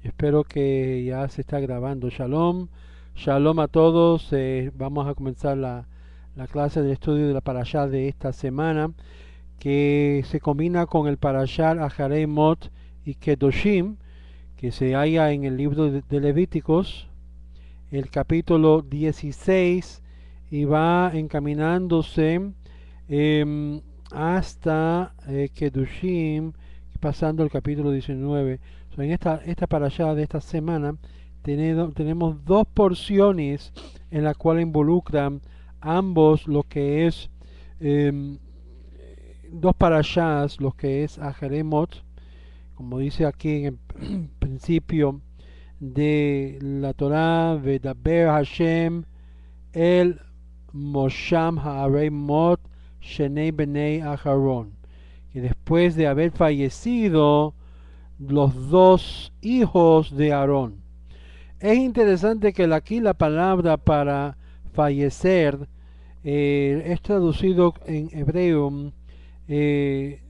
Espero que ya se está grabando. Shalom, shalom a todos. Vamos a comenzar la clase de estudio de la parashá de esta semana, que se combina con el parashá Aharei Mot y Kedoshim, que se halla en el libro de Levíticos, el capítulo 16, y va encaminándose hasta Kedoshim, pasando el capítulo 19. En esta parashá de esta semana tenemos dos porciones en las cuales involucran ambos lo que es em, dos parashás, lo que es Ajeremot, como dice aquí en el principio de la Torah, Vedaber Hashem el Mosham Ha'arei Mot Shenei Benei Aharon, que después de haber fallecido los dos hijos de Aarón. Es interesante que aquí la palabra para fallecer es traducido en hebreo eh,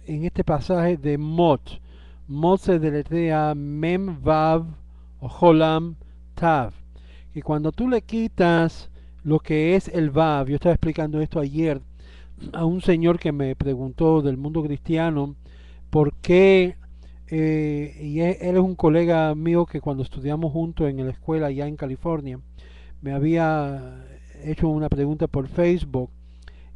en este pasaje de Mot. Mot se deletrea Mem Vav o Jolam Tav. Y cuando tú le quitas lo que es el Vav, yo estaba explicando esto ayer a un señor que me preguntó del mundo cristiano por qué, él es un colega mío que cuando estudiamos juntos en la escuela allá en California, me había hecho una pregunta por Facebook.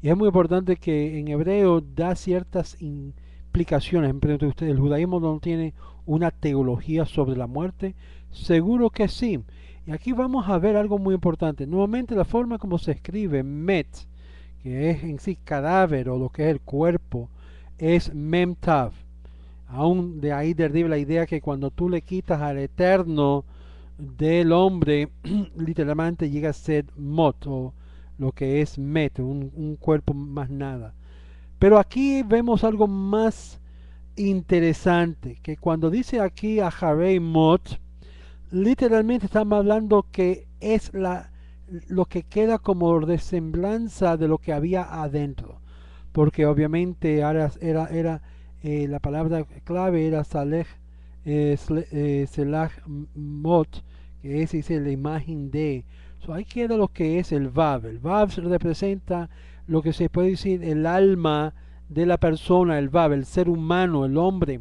Y es muy importante que en hebreo da ciertas implicaciones. ¿El judaísmo no tiene una teología sobre la muerte? Seguro que sí. Y aquí vamos a ver algo muy importante. Nuevamente la forma como se escribe met, que es en sí cadáver o lo que es el cuerpo, es memtav. Aún de ahí deriva la idea que cuando tú le quitas al eterno del hombre, literalmente llega a ser mot, o lo que es met, un cuerpo más nada. Pero aquí vemos algo más interesante, que cuando dice aquí a Harei Mot, literalmente estamos hablando que es lo que queda como resemblanza de lo que había adentro, porque obviamente la palabra clave era Saleh, Selah Mot, que es dice, la imagen de. Ahí queda lo que es el Vav. El Vav representa lo que se puede decir el alma de la persona, el Vav, el ser humano, el hombre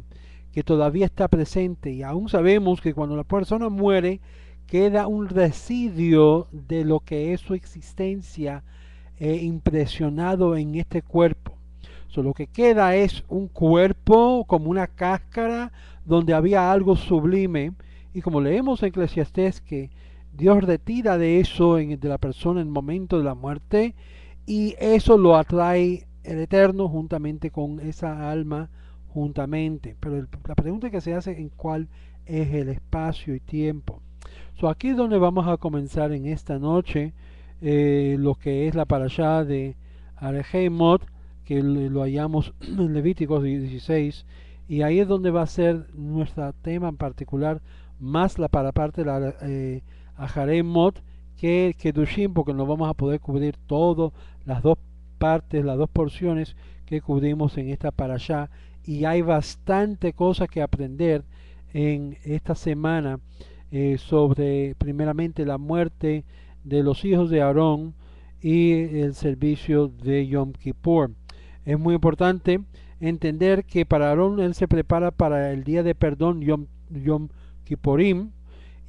que todavía está presente. Y aún sabemos que cuando la persona muere, queda un residuo de lo que es su existencia impresionado en este cuerpo. Lo que queda es un cuerpo como una cáscara donde había algo sublime, y como leemos en Eclesiastés que Dios retira de eso de la persona en el momento de la muerte, y eso lo atrae el Eterno juntamente con esa alma juntamente. Pero la pregunta que se hace en cuál es el espacio y tiempo. Aquí es donde vamos a comenzar en esta noche lo que es la parashá de Arehemot, que lo hallamos en Levíticos 16, y ahí es donde va a ser nuestro tema en particular, más la para parte de la Aharemot que Kedushim, porque no vamos a poder cubrir todo, las dos partes, las dos porciones que cubrimos en esta parashá, y hay bastante cosas que aprender en esta semana sobre primeramente la muerte de los hijos de Aarón y el servicio de Yom Kippur. Es muy importante entender que para Aarón él se prepara para el día de perdón Yom Kippurim,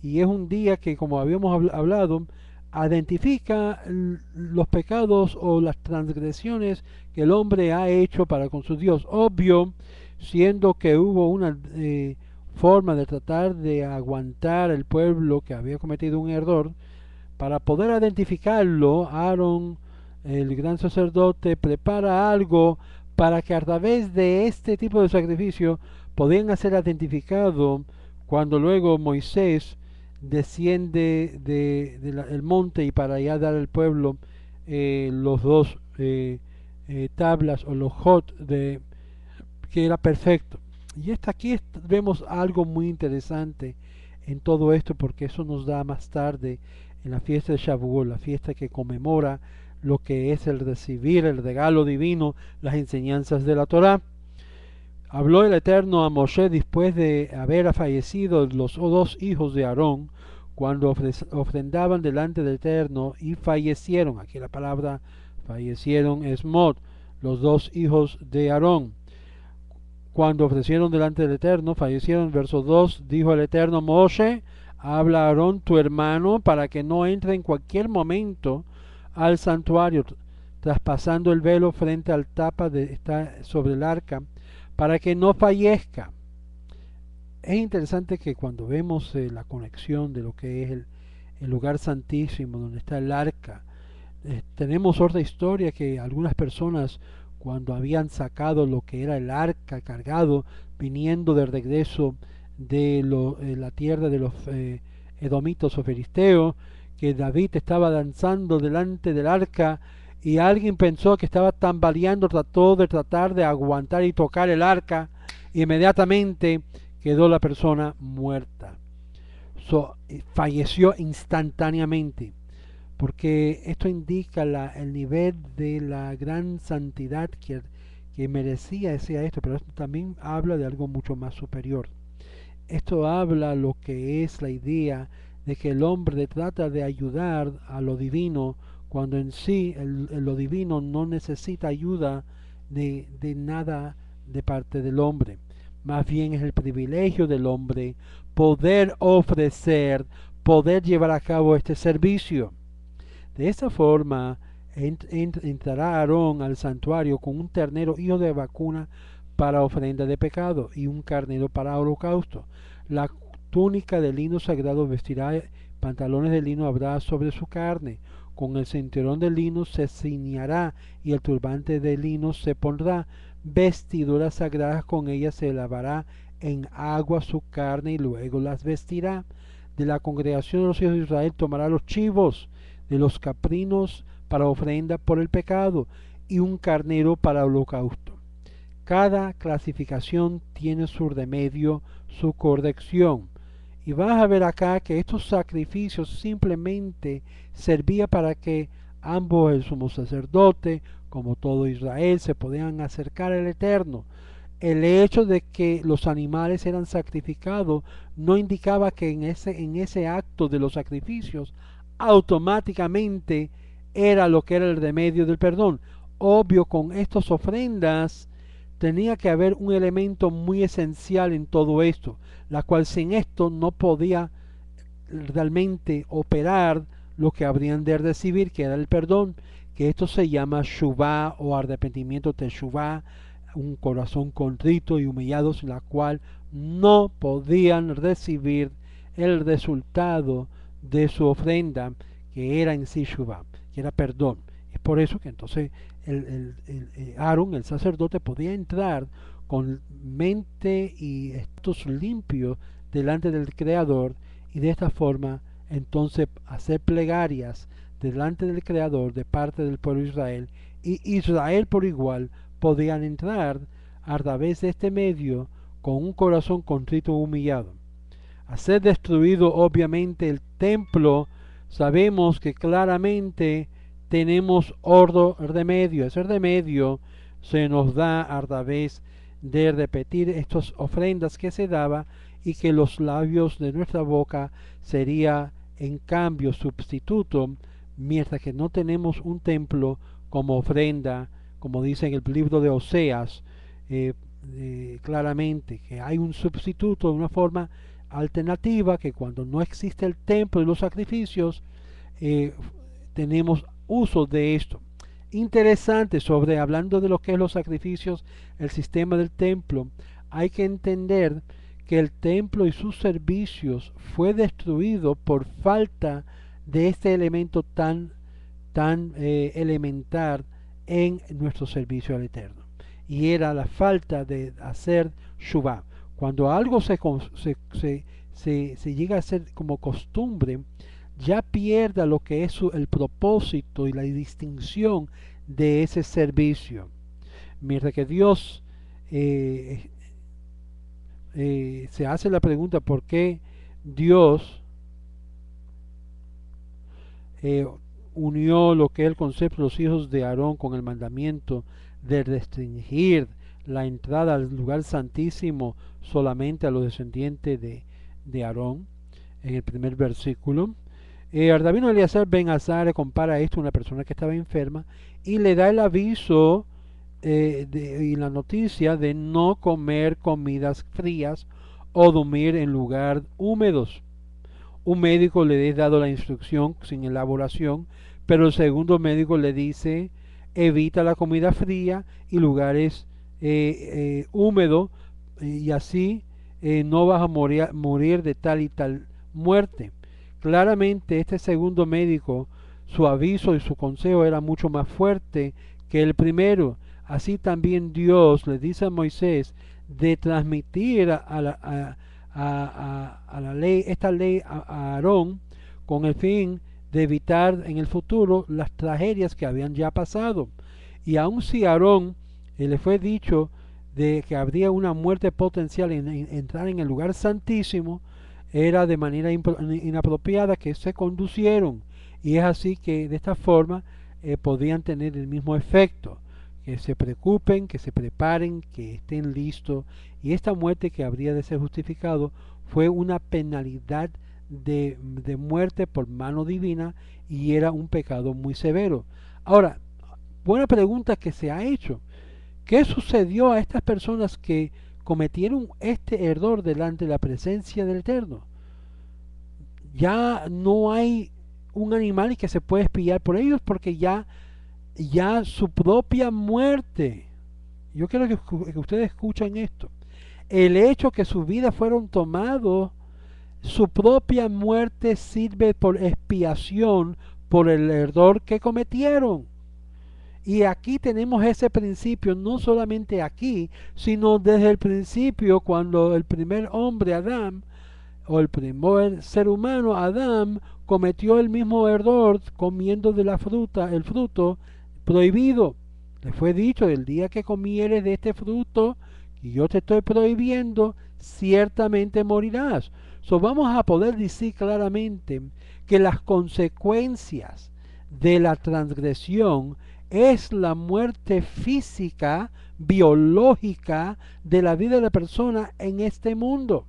y es un día que, como habíamos hablado, identifica los pecados o las transgresiones que el hombre ha hecho para con su Dios. Obvio, siendo que hubo una forma de tratar de aguantar el pueblo que había cometido un error, para poder identificarlo, Aarón, el gran sacerdote, prepara algo para que a través de este tipo de sacrificio podían ser identificados cuando luego Moisés desciende del monte y para allá dar al pueblo los dos tablas o los hot que era perfecto. Y aquí vemos algo muy interesante en todo esto, porque eso nos da más tarde en la fiesta de Shavuot, la fiesta que conmemora lo que es el recibir el regalo divino, las enseñanzas de la Torá. Habló el Eterno a Moshe después de haber fallecido los dos hijos de Aarón, cuando ofrendaban delante del Eterno y fallecieron. Aquí la palabra fallecieron es Mod, los dos hijos de Aarón. Cuando ofrecieron delante del Eterno, fallecieron. Verso 2, dijo el Eterno: Moshe, habla a Aarón tu hermano para que no entre en cualquier momento al santuario, traspasando el velo frente al tapa de está sobre el arca, para que no fallezca. Es interesante que cuando vemos la conexión de lo que es el lugar santísimo, donde está el arca, tenemos otra historia que algunas personas, cuando habían sacado lo que era el arca cargado, viniendo de regreso de la tierra de los edomitas o filisteos, que David estaba danzando delante del arca y alguien pensó que estaba tambaleando, trató de tratar de aguantar y tocar el arca, inmediatamente quedó la persona muerta. Falleció instantáneamente, porque esto indica el nivel de la gran santidad que merecía ese esto, pero esto también habla de algo mucho más superior. Esto habla lo que es la idea de que el hombre trata de ayudar a lo divino, cuando en sí lo divino no necesita ayuda de nada de parte del hombre. Más bien es el privilegio del hombre poder ofrecer, poder llevar a cabo este servicio. De esta forma entrará Aarón al santuario con un ternero hijo de vacuna para ofrenda de pecado y un carnero para holocausto. La túnica de lino sagrado vestirá, pantalones de lino habrá sobre su carne. Con el cinturón de lino se ciñará y el turbante de lino se pondrá. Vestiduras sagradas, con ellas se lavará en agua su carne y luego las vestirá. De la congregación de los hijos de Israel tomará los chivos de los caprinos para ofrenda por el pecado y un carnero para holocausto. Cada clasificación tiene su remedio, su corrección. Y vas a ver acá que estos sacrificios simplemente servían para que ambos, el sumo sacerdote, como todo Israel, se podían acercar al Eterno. El hecho de que los animales eran sacrificados no indicaba que en ese acto de los sacrificios automáticamente era lo que era el remedio del perdón. Obvio, con estas ofrendas tenía que haber un elemento muy esencial en todo esto, la cual sin esto no podía realmente operar lo que habrían de recibir, que era el perdón, que esto se llama shuvá o arrepentimiento teshuvá, un corazón contrito y humillado, en la cual no podían recibir el resultado de su ofrenda, que era en sí shuvá, que era perdón. Es por eso que entonces Aarón, el sacerdote, podía entrar con mente y estos limpios delante del Creador, y de esta forma entonces hacer plegarias delante del Creador de parte del pueblo de Israel, y Israel por igual podían entrar a través de este medio con un corazón contrito y humillado. A ser destruido obviamente el templo, sabemos que claramente tenemos otro remedio. Ese remedio se nos da a través de repetir estas ofrendas que se daba, y que los labios de nuestra boca sería en cambio sustituto, mientras que no tenemos un templo como ofrenda, como dice en el libro de Oseas, claramente que hay un sustituto de una forma alternativa, que cuando no existe el templo y los sacrificios, tenemos uso de esto. Interesante, sobre hablando de lo que es los sacrificios, el sistema del templo, hay que entender que el templo y sus servicios fue destruido por falta de este elemento tan elemental en nuestro servicio al Eterno, y era la falta de hacer shuvá. Cuando algo se llega a hacer como costumbre, ya pierda lo que es el propósito y la distinción de ese servicio. Mientras que Dios se hace la pregunta por qué Dios unió lo que es el concepto de los hijos de Aarón con el mandamiento de restringir la entrada al lugar santísimo solamente a los descendientes de Aarón, en el primer versículo. El rabino Eliezer Ben Azar le compara esto a una persona que estaba enferma y le da el aviso y la noticia de no comer comidas frías o dormir en lugares húmedos. Un médico le ha dado la instrucción sin elaboración, pero el segundo médico le dice evita la comida fría y lugares húmedos y así no vas a morir de tal y tal muerte. Claramente este segundo médico, su aviso y su consejo era mucho más fuerte que el primero. Así también Dios le dice a Moisés de transmitir a la ley, esta ley a Aarón con el fin de evitar en el futuro las tragedias que habían ya pasado. Y aun si a Aarón le fue dicho de que habría una muerte potencial en entrar en el lugar santísimo, era de manera inapropiada que se conducieron, y es así que de esta forma podían tener el mismo efecto, que se preocupen, que se preparen, que estén listos, y esta muerte que habría de ser justificado fue una penalidad de muerte por mano divina y era un pecado muy severo. Ahora, buena pregunta que se ha hecho: ¿qué sucedió a estas personas que cometieron este error delante de la presencia del Eterno? Ya no hay un animal que se puede espiar por ellos porque ya su propia muerte. Yo quiero que ustedes escuchen esto. El hecho que sus vidas fueron tomados, su propia muerte sirve por expiación por el error que cometieron. Y aquí tenemos ese principio, no solamente aquí, sino desde el principio, cuando el primer hombre, Adán, o el primer ser humano, Adán, cometió el mismo error comiendo de la fruta, el fruto prohibido. Le fue dicho: el día que comieres de este fruto, y yo te estoy prohibiendo, ciertamente morirás. Vamos a poder decir claramente que las consecuencias de la transgresión es la muerte física, biológica de la vida de la persona en este mundo.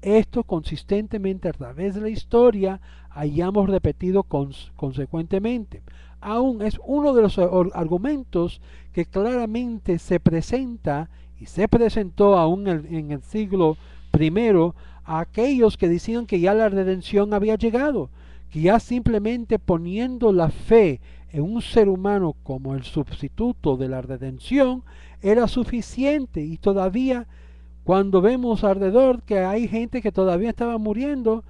Esto consistentemente a través de la historia hayamos repetido consecuentemente. Aún es uno de los argumentos que claramente se presenta y se presentó aún en el siglo primero a aquellos que decían que ya la redención había llegado, que ya simplemente poniendo la fe en un ser humano como el sustituto de la redención era suficiente. Y todavía cuando vemos alrededor que hay gente que todavía estaba muriendo,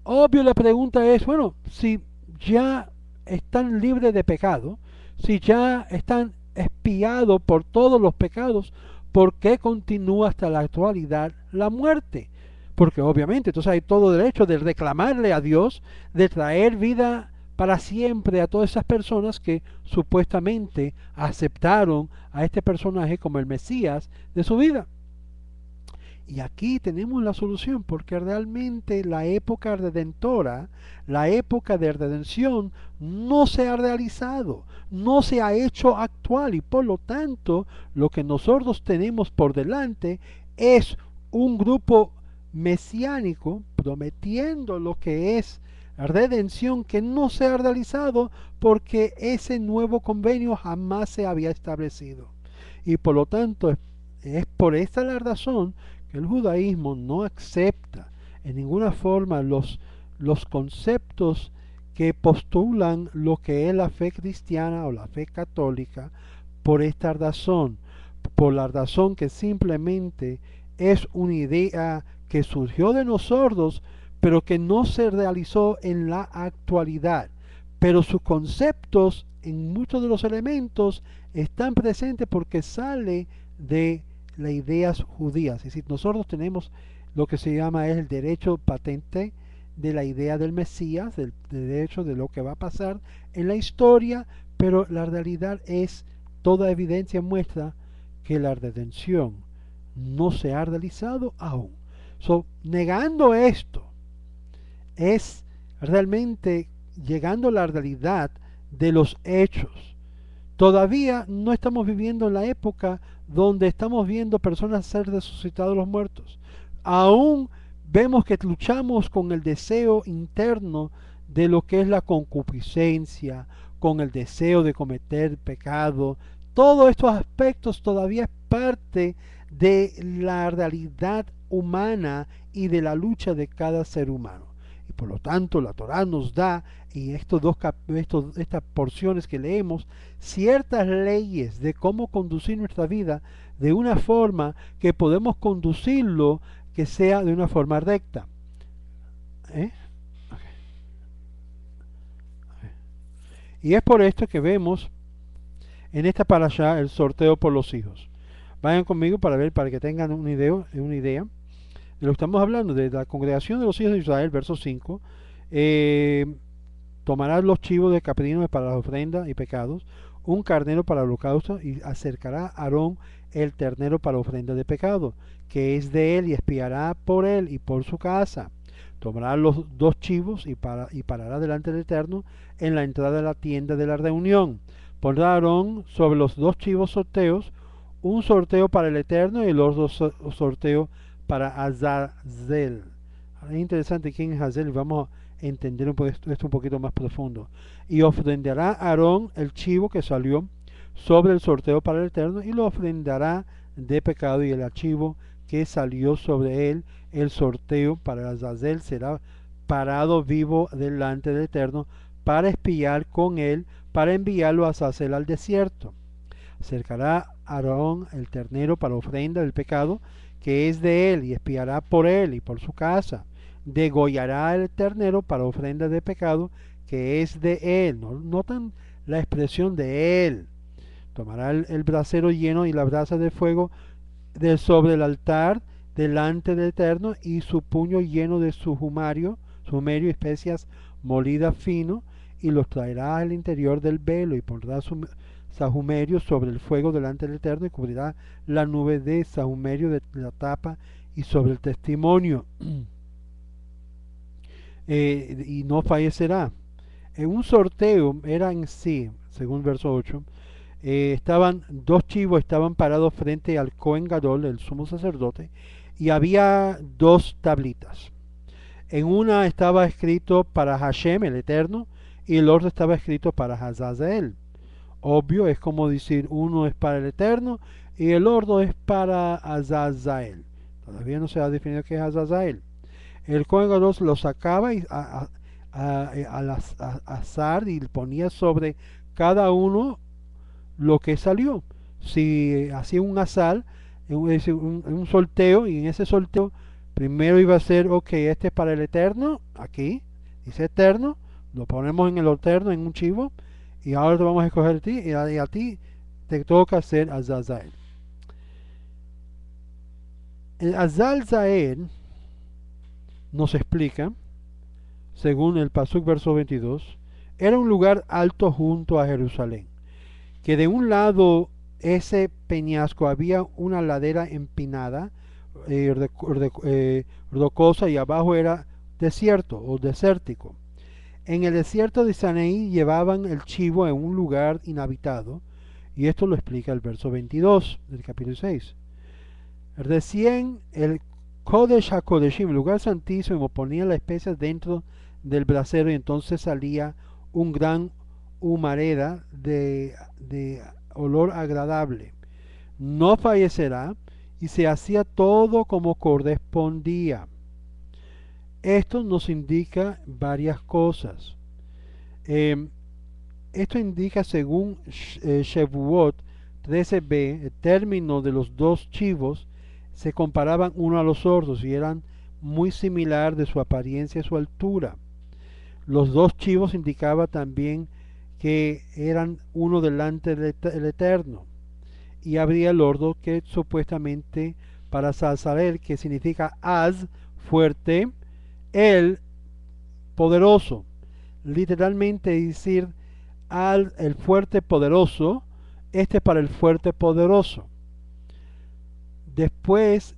obvio la pregunta es: bueno, si ya están libres de pecado, si ya están expiados por todos los pecados, ¿por qué continúa hasta la actualidad la muerte? Porque obviamente entonces hay todo derecho de reclamarle a Dios, de traer vida para siempre a todas esas personas que supuestamente aceptaron a este personaje como el Mesías de su vida. Y aquí tenemos la solución, porque realmente la época redentora, la época de redención, no se ha realizado, no se ha hecho actual, y por lo tanto lo que nosotros tenemos por delante es un grupo mesiánico prometiendo lo que es redención que no se ha realizado porque ese nuevo convenio jamás se había establecido. Y por lo tanto es por esta la razón que el judaísmo no acepta en ninguna forma los conceptos que postulan lo que es la fe cristiana o la fe católica, por esta razón, por la razón que simplemente es una idea que surgió de nosotros, pero que no se realizó en la actualidad. Pero sus conceptos en muchos de los elementos están presentes porque sale de las ideas judías. Es decir, nosotros tenemos lo que se llama el derecho patente de la idea del Mesías, del derecho de lo que va a pasar en la historia, pero la realidad es, toda evidencia muestra que la redención no se ha realizado aún. Negando esto es realmente llegando a la realidad de los hechos. Todavía no estamos viviendo en la época donde estamos viendo personas ser resucitados los muertos. Aún vemos que luchamos con el deseo interno de lo que es la concupiscencia, con el deseo de cometer pecado. Todos estos aspectos todavía es parte de la realidad humana y de la lucha de cada ser humano. Y por lo tanto la Torá nos da, y estas porciones que leemos, ciertas leyes de cómo conducir nuestra vida de una forma que podemos conducirlo que sea de una forma recta. ¿Eh? Okay. Okay. Y es por esto que vemos en esta parashá el sorteo por los hijos. Vayan conmigo para ver, para que tengan una idea de lo que estamos hablando, de la congregación de los hijos de Israel, verso 5. Tomará los chivos de caprino para las ofrendas y pecados, un carnero para el holocausto, y acercará a Aarón el ternero para ofrenda de pecado, que es de él, y espiará por él y por su casa. Tomará los dos chivos y parará delante del Eterno en la entrada de la tienda de la reunión. Pondrá Aarón sobre los dos chivos sorteos, un sorteo para el Eterno y los dos sorteos para Azazel. Es interesante quién es Azazel, y vamos a entender esto un poquito más profundo. Y ofrendará a Aarón el chivo que salió sobre el sorteo para el Eterno, y lo ofrendará de pecado, y el archivo que salió sobre él, el sorteo para Azazel, será parado vivo delante del Eterno para espiar con él, para enviarlo a Azazel al desierto. Acercará a Aarón el ternero para ofrenda del pecado, que es de él, y espiará por él y por su casa. Degollará el ternero para ofrenda de pecado, que es de él. Notan la expresión de él. Tomará el brasero lleno y la brasa de fuego sobre el altar delante del Eterno, y su puño lleno de sumerio y especias molidas fino, y los traerá al interior del velo, y pondrá su sahumerio sobre el fuego delante del Eterno, y cubrirá la nube de sahumerio de la tapa y sobre el testimonio, y no fallecerá. Un sorteo era en sí, según verso 8, estaban dos chivos, estaban parados frente al Cohen Gadol, el sumo sacerdote, y había dos tablitas. En una estaba escrito para Hashem, el Eterno, y el otro estaba escrito para Azazel. Obvio, es como decir, uno es para el Eterno y el otro es para Azazel. Todavía no se ha definido qué es Azazel. El Cohen Gadol lo sacaba y al azar, y ponía sobre cada uno lo que salió. Si hacía un azar, un sorteo, y en ese sorteo primero iba a ser, ok, este es para el Eterno, aquí dice Eterno, lo ponemos en el Eterno, en un chivo, y ahora te vamos a escoger a ti, y a ti te toca hacer Azazel. El Azazel nos explica, según el Pasuk verso 22, era un lugar alto junto a Jerusalén, que de un lado ese peñasco había una ladera empinada, rocosa, y abajo era desierto o desértico. En el desierto de Sinaí llevaban el chivo en un lugar inhabitado, y esto lo explica el verso 22 del capítulo 6. Recién el Kodesh HaKodeshim, el lugar santísimo, ponía las especias dentro del brasero, y entonces salía un gran humareda de olor agradable. No fallecerá, y se hacía todo como correspondía. Esto nos indica varias cosas. Esto indica, según Shevuot 13b, el término de los dos chivos se comparaban uno a los otros y eran muy similar de su apariencia y su altura. Los dos chivos indicaban también que eran uno delante del Eterno, y habría el otro que supuestamente para Azazel, que significa Az, fuerte, el poderoso, literalmente decir el fuerte poderoso, este para el fuerte poderoso. Después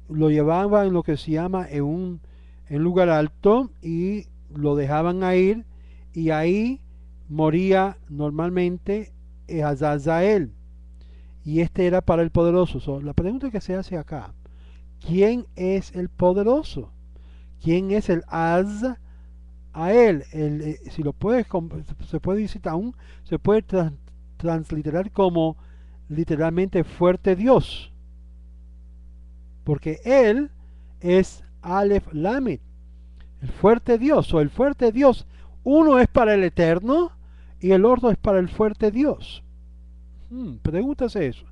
lo llevaban en lo que se llama en un lugar alto, y lo dejaban a ir, y ahí moría normalmente Azazel, y este era para el poderoso. So, la pregunta que se hace acá, ¿quién es el poderoso? ¿Quién es el Azazel? Si lo puedes, se puede decir aún, se puede transliterar como literalmente fuerte Dios, porque él es Aleph Lamed, el fuerte Dios, o el fuerte Dios. Uno es para el eterno y el otro es para el fuerte Dios. Pregúntase eso.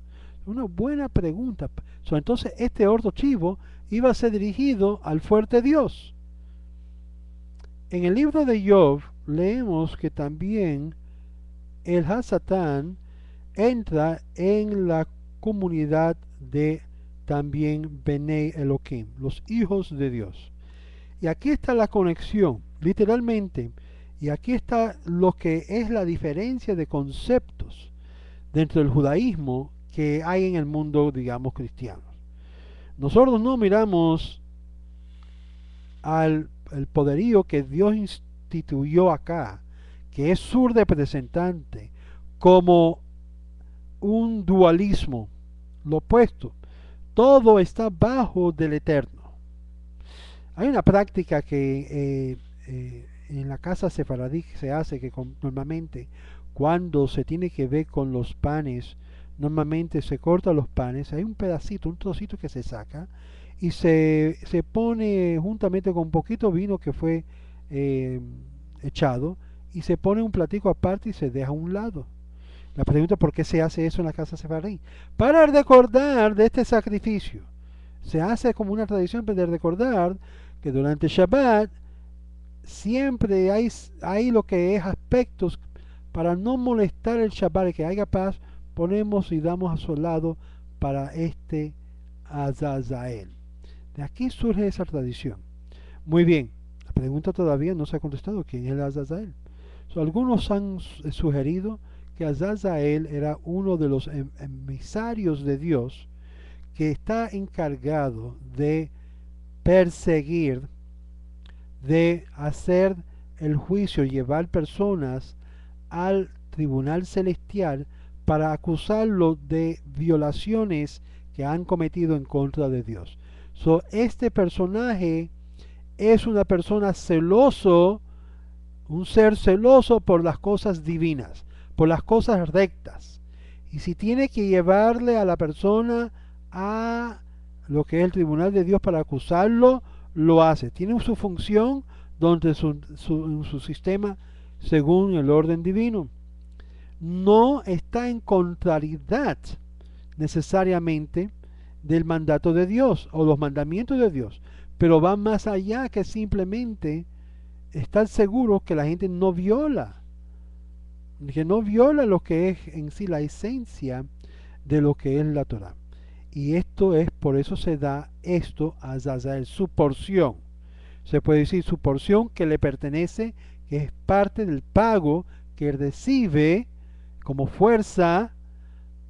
Una buena pregunta. Entonces este ordo chivo iba a ser dirigido al fuerte Dios. En el libro de Job leemos que también el Hasatán entra en la comunidad de también Benei Elohim, los hijos de Dios. Y aquí está la conexión, literalmente, y aquí está lo que es la diferencia de conceptos dentro del judaísmo que hay en el mundo, digamos, cristiano. Nosotros no miramos al el poderío que Dios instituyó acá, que es su representante, como un dualismo, lo opuesto. Todo está bajo del eterno. Hay una práctica que en la casa sefaradí se hace, que normalmente cuando se tiene que ver con los panes, normalmente se cortan los panes, hay un pedacito, un trocito que se saca y se pone juntamente con un poquito vino que fue eh, echado, y se pone un platico aparte y se deja a un lado. La pregunta es por qué se hace eso en la casa sefaradí. Para recordar de este sacrificio. Se hace como una tradición de recordar que durante Shabbat siempre hay lo que es aspectos para no molestar el Shabbat y que haya paz, ponemos y damos a su lado para este Azazel. De aquí surge esa tradición. Muy bien, la pregunta todavía no se ha contestado: ¿quién es el Azazel? Algunos han sugerido que Azazel era uno de los emisarios de Dios que está encargado de perseguir, de hacer el juicio, llevar personas al tribunal celestial para acusarlo de violaciones que han cometido en contra de Dios. Este personaje es una persona celoso, un ser celoso por las cosas divinas, por las cosas rectas. Y si tiene que llevarle a la persona a lo que es el tribunal de Dios para acusarlo, lo hace. Tiene su función donde su sistema según el orden divino. No está en contrariedad necesariamente del mandato de Dios o los mandamientos de Dios, pero va más allá que simplemente estar seguro que la gente no viola, lo que es en sí la esencia de lo que es la Torah. Y esto es, por eso se da esto a Azazel, su porción. Se puede decir su porción que le pertenece, que es parte del pago que recibe como fuerza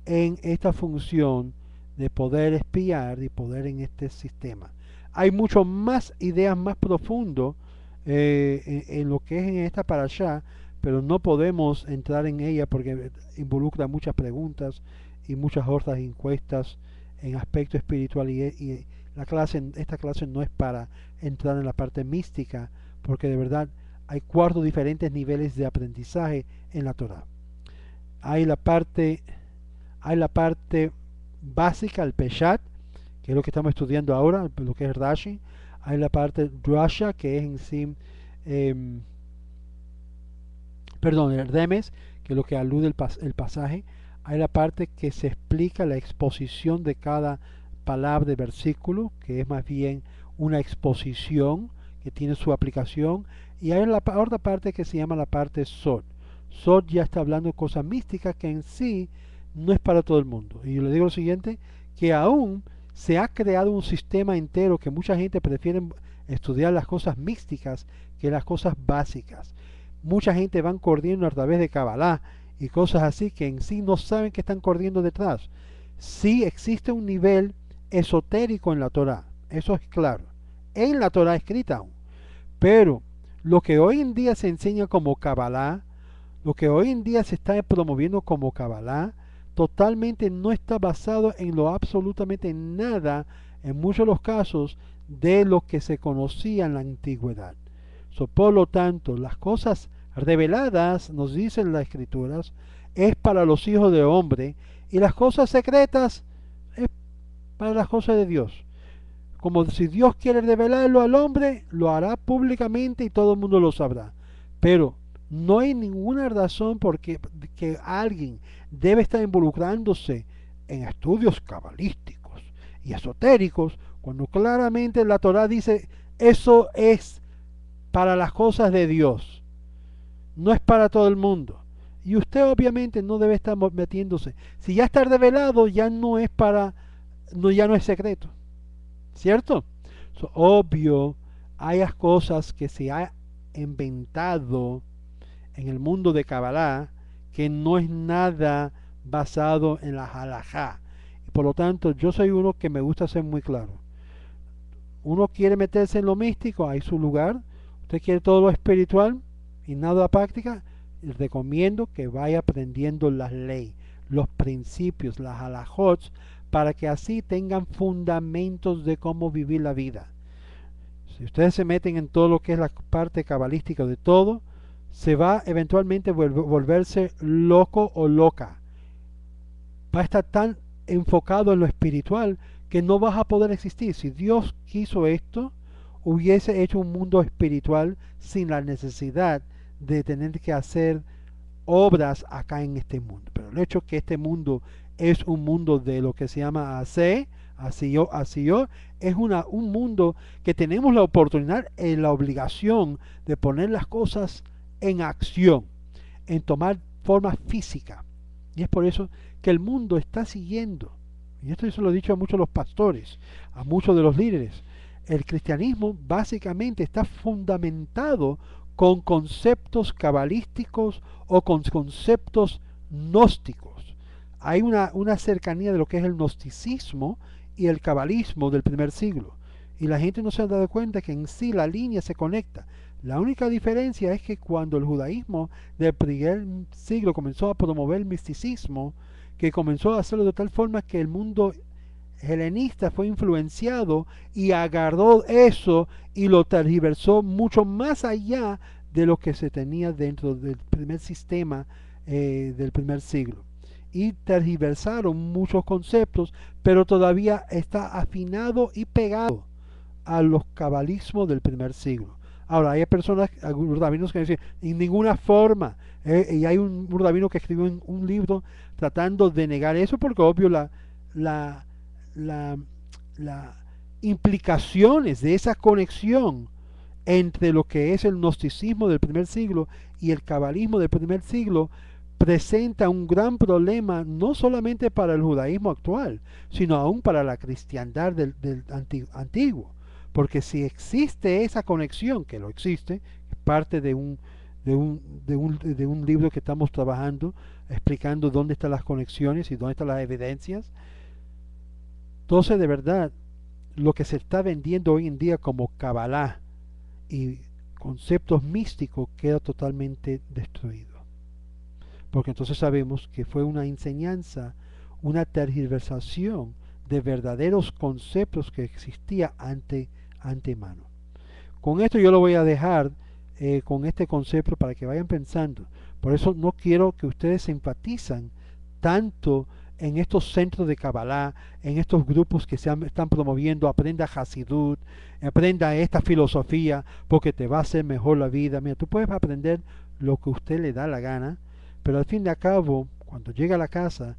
en esta función de poder espiar y poder en este sistema. Hay mucho más ideas más profundo en lo que es en esta parashá, pero no podemos entrar en ella porque involucra muchas preguntas y muchas otras encuestas en aspecto espiritual, y esta clase no es para entrar en la parte mística, porque de verdad hay 4 diferentes niveles de aprendizaje en la Torah. Hay la parte básica, el Peshat, que es lo que estamos estudiando ahora, lo que es Rashi. Hay la parte Drasha, que es en sí, el Remes, que es lo que alude el pasaje. Hay la parte que se explica la exposición de cada palabra de versículo, que es más bien una exposición que tiene su aplicación. Y hay la otra parte que se llama la parte Sod. Sod ya está hablando de cosas místicas que en sí no es para todo el mundo. Y yo le digo lo siguiente, que aún se ha creado un sistema entero que mucha gente prefiere estudiar las cosas místicas que las cosas básicas. Mucha gente van corriendo a través de Kabbalah y cosas así que en sí no saben que están corriendo detrás. Sí existe un nivel esotérico en la Torah, eso es claro, en la Torah escrita aún. Pero lo que hoy en día se enseña como Kabbalah Lo que hoy en día se está promoviendo como Kabbalah totalmente no está basado en lo absolutamente nada, en muchos de los casos, de lo que se conocía en la antigüedad. Por lo tanto, las cosas reveladas, nos dicen las escrituras, es para los hijos de hombre, y las cosas secretas es para las cosas de Dios. Como si Dios quiere revelarlo al hombre, lo hará públicamente y todo el mundo lo sabrá. Pero no hay ninguna razón por que alguien debe estar involucrándose en estudios cabalísticos y esotéricos, cuando claramente la Torah dice eso es para las cosas de Dios, no es para todo el mundo. Y usted obviamente no debe estar metiéndose. Si ya está revelado, ya no es para, no, ya no es secreto. ¿Cierto? Obvio, hay cosas que se ha inventado en el mundo de Kabbalah que no es nada basado en la halajá. Y por lo tanto, yo soy uno que me gusta ser muy claro. Uno quiere meterse en lo místico, hay su lugar. Usted quiere todo lo espiritual y nada práctica, les recomiendo que vaya aprendiendo las leyes, los principios, las halajot, para que así tengan fundamentos de cómo vivir la vida. Si ustedes se meten en todo lo que es la parte cabalística de todo, se va eventualmente volverse loco o loca. Va a estar tan enfocado en lo espiritual que no vas a poder existir. Si Dios quiso esto, hubiese hecho un mundo espiritual sin la necesidad de tener que hacer obras acá en este mundo. Pero el hecho que este mundo es un mundo de lo que se llama así yo, es un mundo que tenemos la oportunidad y la obligación de poner las cosas en acción, en tomar forma física. Y es por eso que el mundo está siguiendo, y esto yo se lo he dicho a muchos de los pastores, a muchos de los líderes, el cristianismo básicamente está fundamentado con conceptos cabalísticos o con conceptos gnósticos. Hay una cercanía de lo que es el gnosticismo y el cabalismo del primer siglo. Y la gente no se ha dado cuenta que en sí la línea se conecta. La única diferencia es que cuando el judaísmo del primer siglo comenzó a promover el misticismo, que comenzó a hacerlo de tal forma que el mundo helenista fue influenciado y agarró eso y lo tergiversó mucho más allá de lo que se tenía dentro del primer sistema del primer siglo. Y tergiversaron muchos conceptos, pero todavía está afinado y pegado a los cabalismos del primer siglo. Ahora, hay personas, algunos rabinos que dicen, en ninguna forma, y hay un rabino que escribió un libro tratando de negar eso, porque obvio la, la implicaciones de esa conexión entre lo que es el gnosticismo del primer siglo y el cabalismo del primer siglo presenta un gran problema no solamente para el judaísmo actual, sino aún para la cristiandad del antiguo. Porque si existe esa conexión, que lo existe, es parte de un libro que estamos trabajando, explicando dónde están las conexiones y dónde están las evidencias. Entonces, de verdad, lo que se está vendiendo hoy en día como Kabbalah y conceptos místicos queda totalmente destruido. Porque entonces sabemos que fue una enseñanza, una tergiversación de verdaderos conceptos que existía antemano. Con esto yo lo voy a dejar con este concepto para que vayan pensando. Por eso no quiero que ustedes se enfatizan tanto en estos centros de Kabbalah, en estos grupos que están promoviendo, aprenda Hasidut, aprenda esta filosofía, porque te va a hacer mejor la vida. Mira, tú puedes aprender lo que usted le da la gana, pero al fin de cabo, cuando llega a la casa,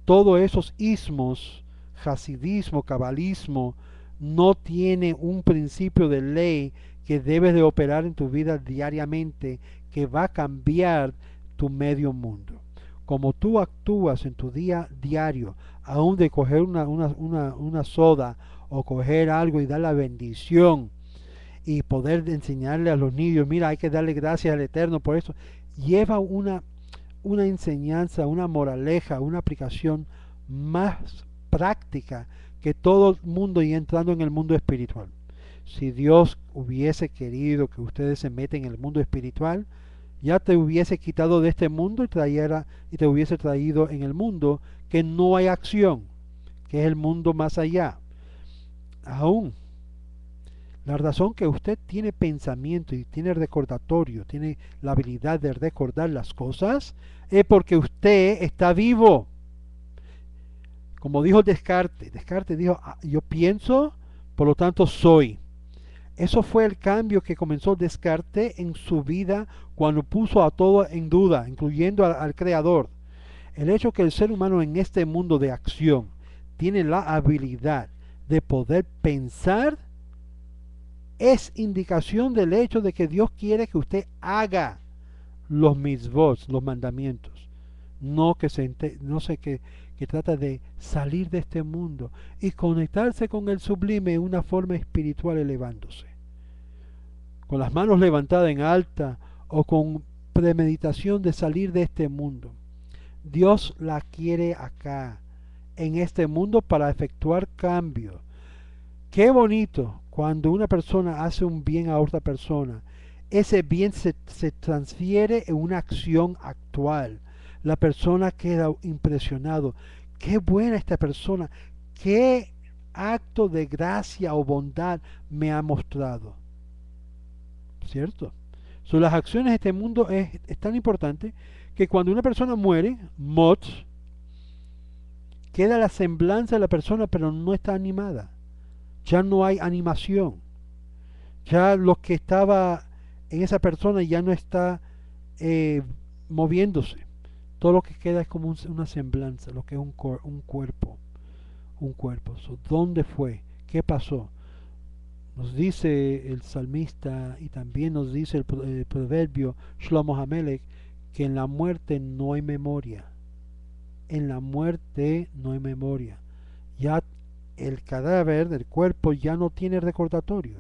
todos esos ismos, hasidismo, cabalismo, no tiene un principio de ley que debes de operar en tu vida diariamente, que va a cambiar tu medio mundo. Como tú actúas en tu día diario, aún de coger una soda o coger algo y dar la bendición y poder enseñarle a los niños, mira, hay que darle gracias al Eterno por eso, lleva una enseñanza, una moraleja, una aplicación más práctica que todo el mundo y entrando en el mundo espiritual. Si Dios hubiese querido que ustedes se metan en el mundo espiritual, ya te hubiese quitado de este mundo y te hubiese traído en el mundo que no hay acción, que es el mundo más allá. Aún, la razón que usted tiene pensamiento y tiene recordatorio, tiene la habilidad de recordar las cosas, es porque usted está vivo. Como dijo Descartes, Descartes dijo, "Ah, yo pienso, por lo tanto soy". Eso fue el cambio que comenzó Descartes en su vida cuando puso a todo en duda, incluyendo al creador. El hecho que el ser humano en este mundo de acción tiene la habilidad de poder pensar es indicación del hecho de que Dios quiere que usted haga los mitzvot, los mandamientos. No que no sé que trata de salir de este mundo y conectarse con el sublime en una forma espiritual elevándose. Con las manos levantadas en alta o con premeditación de salir de este mundo. Dios la quiere acá, en este mundo, para efectuar cambios. Qué bonito cuando una persona hace un bien a otra persona. Ese bien se transfiere en una acción actual. La persona queda impresionado. Qué buena esta persona. Qué acto de gracia o bondad me ha mostrado. ¿Cierto? So, las acciones de este mundo es tan importante que cuando una persona muere, mot, queda la semblanza de la persona, pero no está animada. Ya no hay animación. Ya lo que estaba en esa persona ya no está moviéndose. Todo lo que queda es como una semblanza, lo que es un cuerpo. Un cuerpo. So, ¿dónde fue? ¿Qué pasó? Nos dice el salmista y también nos dice el proverbio Shlomo Hamelech que en la muerte no hay memoria. En la muerte no hay memoria. Ya el cadáver del cuerpo ya no tiene recordatorio.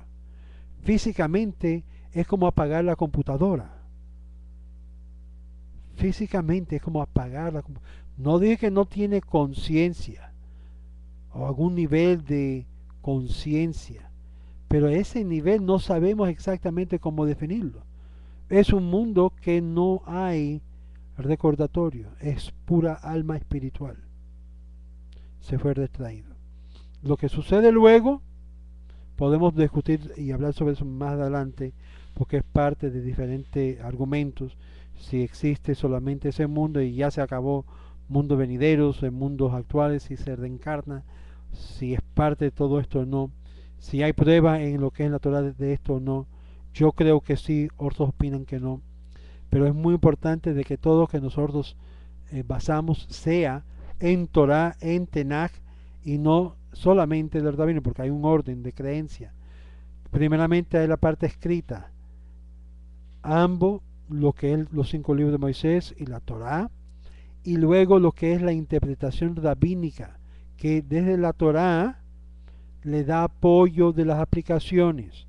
Físicamente es como apagar la computadora. Físicamente es como apagar la computadora. No dije que no tiene conciencia o algún nivel de conciencia, pero ese nivel no sabemos exactamente cómo definirlo. Es un mundo que no hay recordatorio, es pura alma espiritual. Se fue retraído. Lo que sucede luego, podemos discutir y hablar sobre eso más adelante, porque es parte de diferentes argumentos. Si existe solamente ese mundo y ya se acabó mundos venideros, en mundos actuales, si se reencarna, si es parte de todo esto o no, si hay prueba en lo que es la Torah de esto o no. Yo creo que sí, otros opinan que no, pero es muy importante de que todo lo que nosotros basamos sea en Torah, en Tenach, y no solamente del rabino, porque hay un orden de creencia. Primeramente hay la parte escrita, ambos, lo que es los 5 libros de Moisés y la Torah, y luego lo que es la interpretación rabínica, que desde la Torah le da apoyo de las aplicaciones.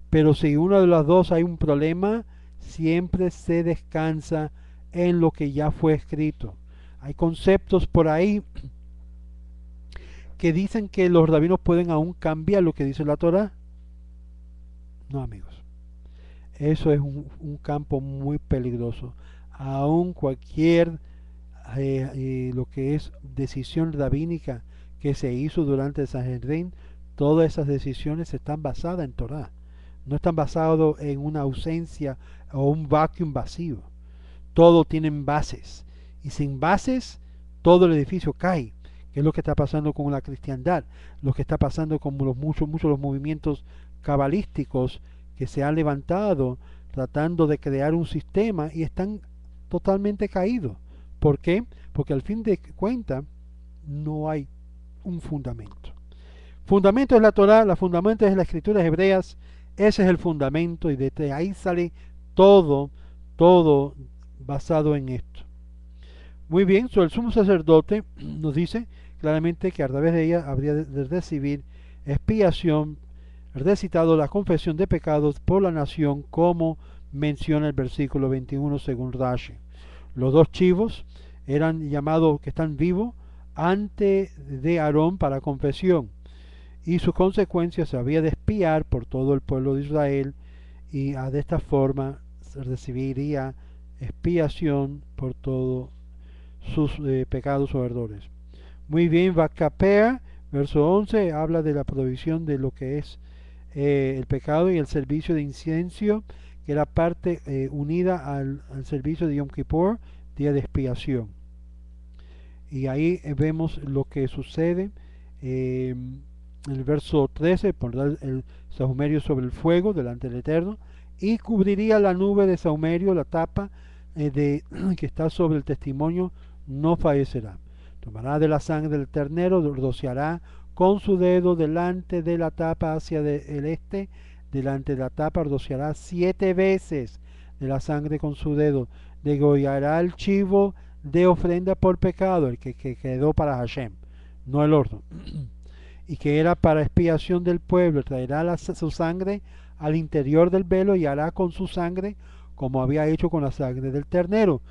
Pero si uno de las dos hay un problema, siempre se descansa en lo que ya fue escrito. Hay conceptos por ahí que dicen que los rabinos pueden aún cambiar lo que dice la Torah. No, amigos. Eso es un campo muy peligroso. Aún cualquier lo que es decisión rabínica que se hizo durante el Sanhedrin, todas esas decisiones están basadas en Torah. No están basadas en una ausencia o un vacuum vacío. Todo tienen bases. Y sin bases, todo el edificio cae. Que es lo que está pasando con la cristiandad. Lo que está pasando con muchos los movimientos cabalísticos que se han levantado tratando de crear un sistema y están totalmente caídos. ¿Por qué? Porque al fin de cuentas no hay un fundamento. Fundamento es la Torah, la fundamento es las escrituras hebreas, ese es el fundamento y desde ahí sale todo basado en esto. Muy bien, el sumo sacerdote nos dice claramente que a través de ella habría de recibir expiación, recitado la confesión de pecados por la nación, como menciona el versículo 21 según Rashi. Los 2 chivos eran llamados que están vivos ante de Aarón para confesión, y sus consecuencias se había de expiar por todo el pueblo de Israel, y de esta forma se recibiría expiación por todos sus pecados o errores. Muy bien, Vacapea, verso 11, habla de la provisión de lo que es el pecado y el servicio de incienso, que era parte unida al servicio de Yom Kippur, día de expiación. Y ahí vemos lo que sucede. En el verso 13, pondrá el sahumerio sobre el fuego delante del Eterno, y cubriría la nube de sahumerio, la tapa que está sobre el testimonio, no fallecerá. Tomará de la sangre del ternero, rociará con su dedo delante de la tapa hacia el este, delante de la tapa rociará 7 veces de la sangre con su dedo, degollará el chivo de ofrenda por pecado, el que quedó para Hashem, no el otro, y que era para expiación del pueblo, traerá su sangre al interior del velo y hará con su sangre como había hecho con la sangre del ternero,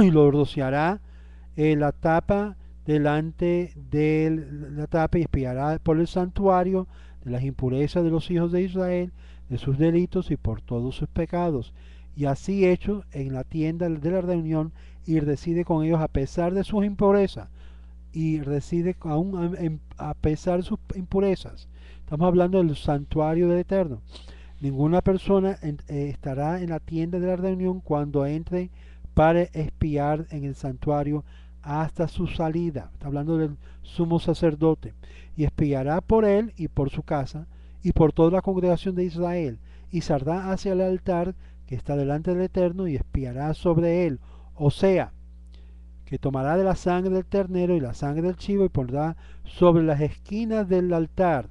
y lo rociará la tapa delante de la tapa y expiará por el santuario de las impurezas de los hijos de Israel, de sus delitos y por todos sus pecados. Y así hecho en la tienda de la reunión, y reside con ellos a pesar de sus impurezas, y reside aún a pesar de sus impurezas. Estamos hablando del santuario del Eterno. Ninguna persona estará en la tienda de la reunión cuando entre para espiar en el santuario hasta su salida. Está hablando del sumo sacerdote. Y espiará por él y por su casa y por toda la congregación de Israel. Y saldrá hacia el altar que está delante del Eterno y espiará sobre él. O sea, que tomará de la sangre del ternero y la sangre del chivo y pondrá sobre las esquinas del altar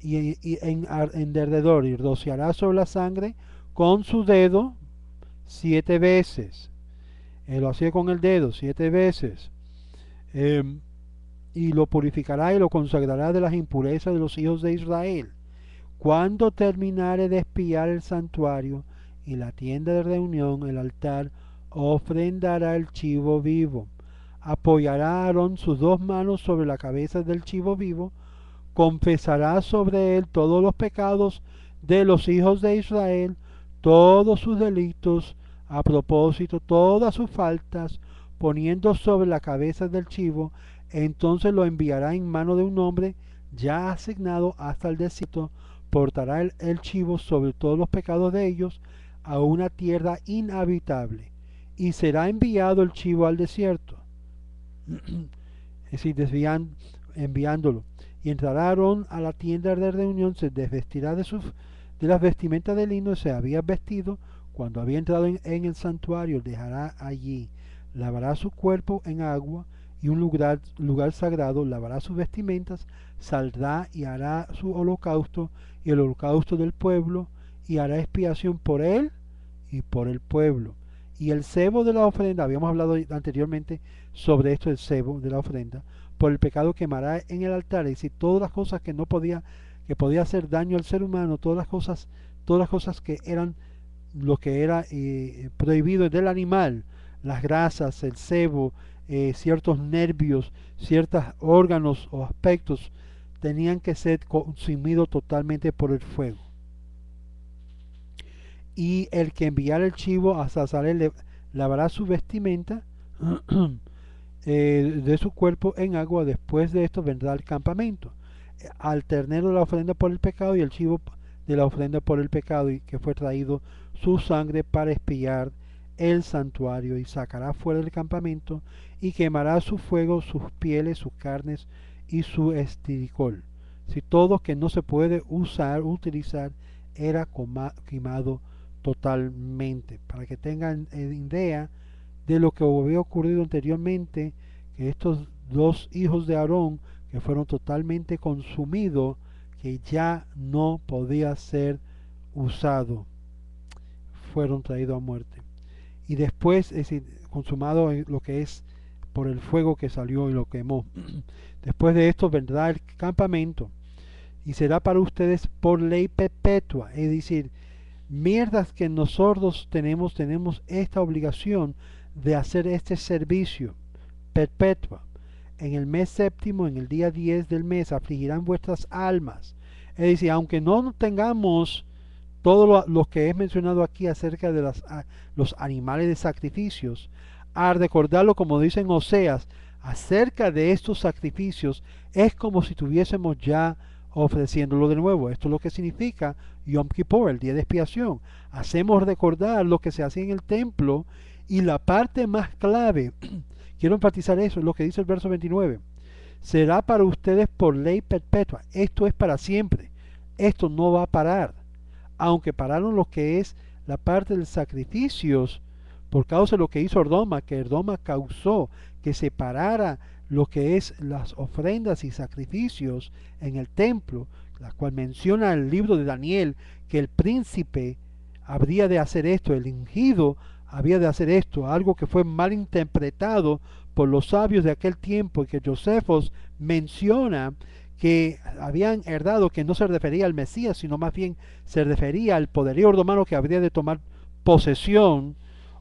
y en derredor, y rociará sobre la sangre con su dedo 7 veces. Lo hacía con el dedo 7 veces. Y lo purificará y lo consagrará de las impurezas de los hijos de Israel. Cuando terminare de espiar el santuario y la tienda de reunión, el altar, ofrendará el chivo vivo. Apoyará a Aarón sus 2 manos sobre la cabeza del chivo vivo, confesará sobre él todos los pecados de los hijos de Israel, todos sus delitos, a propósito, todas sus faltas, poniendo sobre la cabeza del chivo, entonces lo enviará en mano de un hombre ya asignado hasta el desierto, portará el chivo sobre todos los pecados de ellos a una tierra inhabitable, y será enviado el chivo al desierto, es decir, enviándolo. Y entrará Aarón a la tienda de reunión, se desvestirá de las vestimentas de lino que se había vestido cuando había entrado en el santuario, dejará allí, lavará su cuerpo en agua y un lugar sagrado, lavará sus vestimentas, saldrá y hará su holocausto y el holocausto del pueblo, y hará expiación por él y por el pueblo. Y el cebo de la ofrenda, habíamos hablado anteriormente sobre esto, el cebo de la ofrenda, por el pecado quemará en el altar, es decir, todas las cosas que podía hacer daño al ser humano, todas las cosas que eran lo que era prohibido del animal, las grasas, el sebo, ciertos nervios, ciertos órganos o aspectos, tenían que ser consumidos totalmente por el fuego. Y el que enviara el chivo a Sazarel lavará su vestimenta de su cuerpo en agua. Después de esto vendrá al campamento, al ternero de la ofrenda por el pecado y el chivo de la ofrenda por el pecado, y que fue traído su sangre para espiar el santuario, y sacará fuera del campamento y quemará su fuego sus pieles, sus carnes y su estiricol. Si todo que no se puede utilizar era quemado totalmente, para que tengan idea de lo que había ocurrido anteriormente, que estos 2 hijos de Aarón, que fueron totalmente consumidos, que ya no podía ser usado, fueron traídos a muerte. Y después, es decir, consumado en lo que es por el fuego que salió y lo quemó. Después de esto vendrá el campamento, y será para ustedes por ley perpetua, es decir, mientras que nosotros tenemos esta obligación de hacer este servicio perpetua. En el mes séptimo, en el día 10 del mes, afligirán vuestras almas. Es decir, aunque no tengamos todo lo que es mencionado aquí acerca de los animales de sacrificios, al recordarlo como dicen Oseas, acerca de estos sacrificios, es como si estuviésemos ya ofreciéndolo de nuevo. Esto es lo que significa Yom Kippur, el día de expiación. Hacemos recordar lo que se hacía en el templo, y la parte más clave, quiero enfatizar eso, es lo que dice el verso 29. Será para ustedes por ley perpetua. Esto es para siempre. Esto no va a parar. Aunque pararon lo que es la parte de sacrificios por causa de lo que hizo Erdoma, que Erdoma causó que se parara lo que es las ofrendas y sacrificios en el templo, la cual menciona el libro de Daniel, que el príncipe habría de hacer esto, el ungido había de hacer esto, algo que fue mal interpretado por los sabios de aquel tiempo, y que Josefos menciona que habían heredado, que no se refería al Mesías, sino más bien se refería al poderío romano que habría de tomar posesión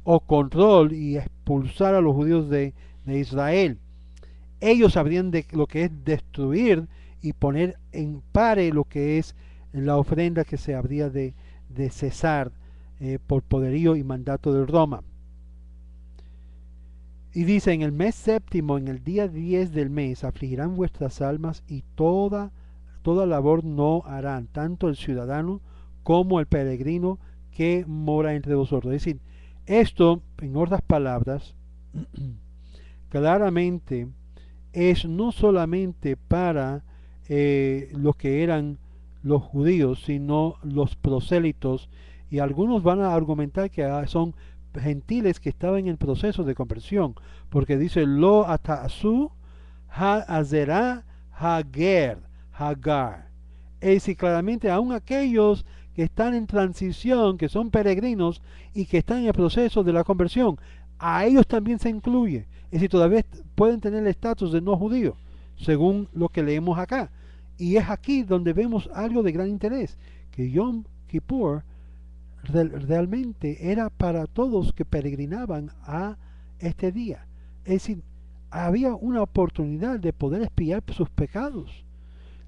o control y expulsar a los judíos de Israel. Ellos habrían de lo que es destruir y poner en pare lo que es la ofrenda que se habría de cesar por poderío y mandato de Roma. Y dice, en el mes séptimo, en el día 10 del mes, afligirán vuestras almas, y toda labor no harán, tanto el ciudadano como el peregrino que mora entre vosotros. Es decir, esto, en otras palabras, claramente es no solamente para lo que eran los judíos, sino los prosélitos, y algunos van a argumentar que son gentiles que estaban en proceso de conversión, porque dice lo atasu ha-azera hagar. Es decir, claramente aún aquellos que están en transición, que son peregrinos y que están en el proceso de la conversión, a ellos también se incluye. Es decir, todavía pueden tener el estatus de no judío, según lo que leemos acá. Y es aquí donde vemos algo de gran interés, que Yom Kippur realmente era para todos que peregrinaban a este día. Es decir, había una oportunidad de poder expiar sus pecados.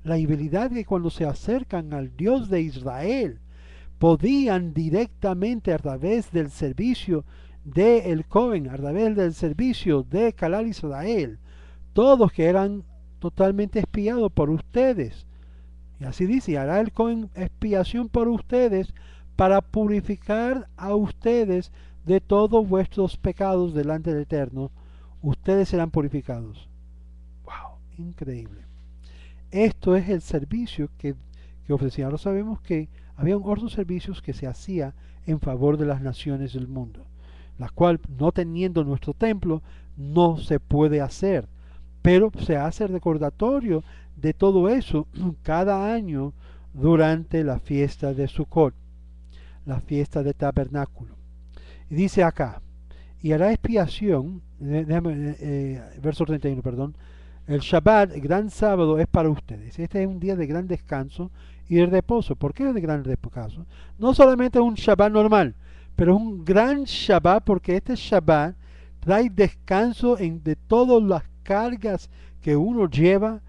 La habilidad que cuando se acercan al Dios de Israel, podían directamente a través del servicio de el Cohen, a través del servicio de Kalal Israel, todos que eran totalmente expiados por ustedes. Y así dice, hará el Cohen expiación por ustedes para purificar a ustedes de todos vuestros pecados delante del Eterno. Ustedes serán purificados. ¡Wow! Increíble. Esto es el servicio que ofrecía. Ahora sabemos que había otros servicios que se hacía en favor de las naciones del mundo, la cual, no teniendo nuestro templo, no se puede hacer, pero se hace recordatorio de todo eso cada año durante la fiesta de Sukkot, la fiesta de tabernáculo. Y dice acá, y hará expiación, verso 31, perdón, el Shabbat, el gran sábado, es para ustedes. Este es un día de gran descanso y de reposo. ¿Por qué es de gran descanso? No solamente es un Shabbat normal, pero es un gran Shabbat porque este Shabbat trae descanso de todas las cargas que uno lleva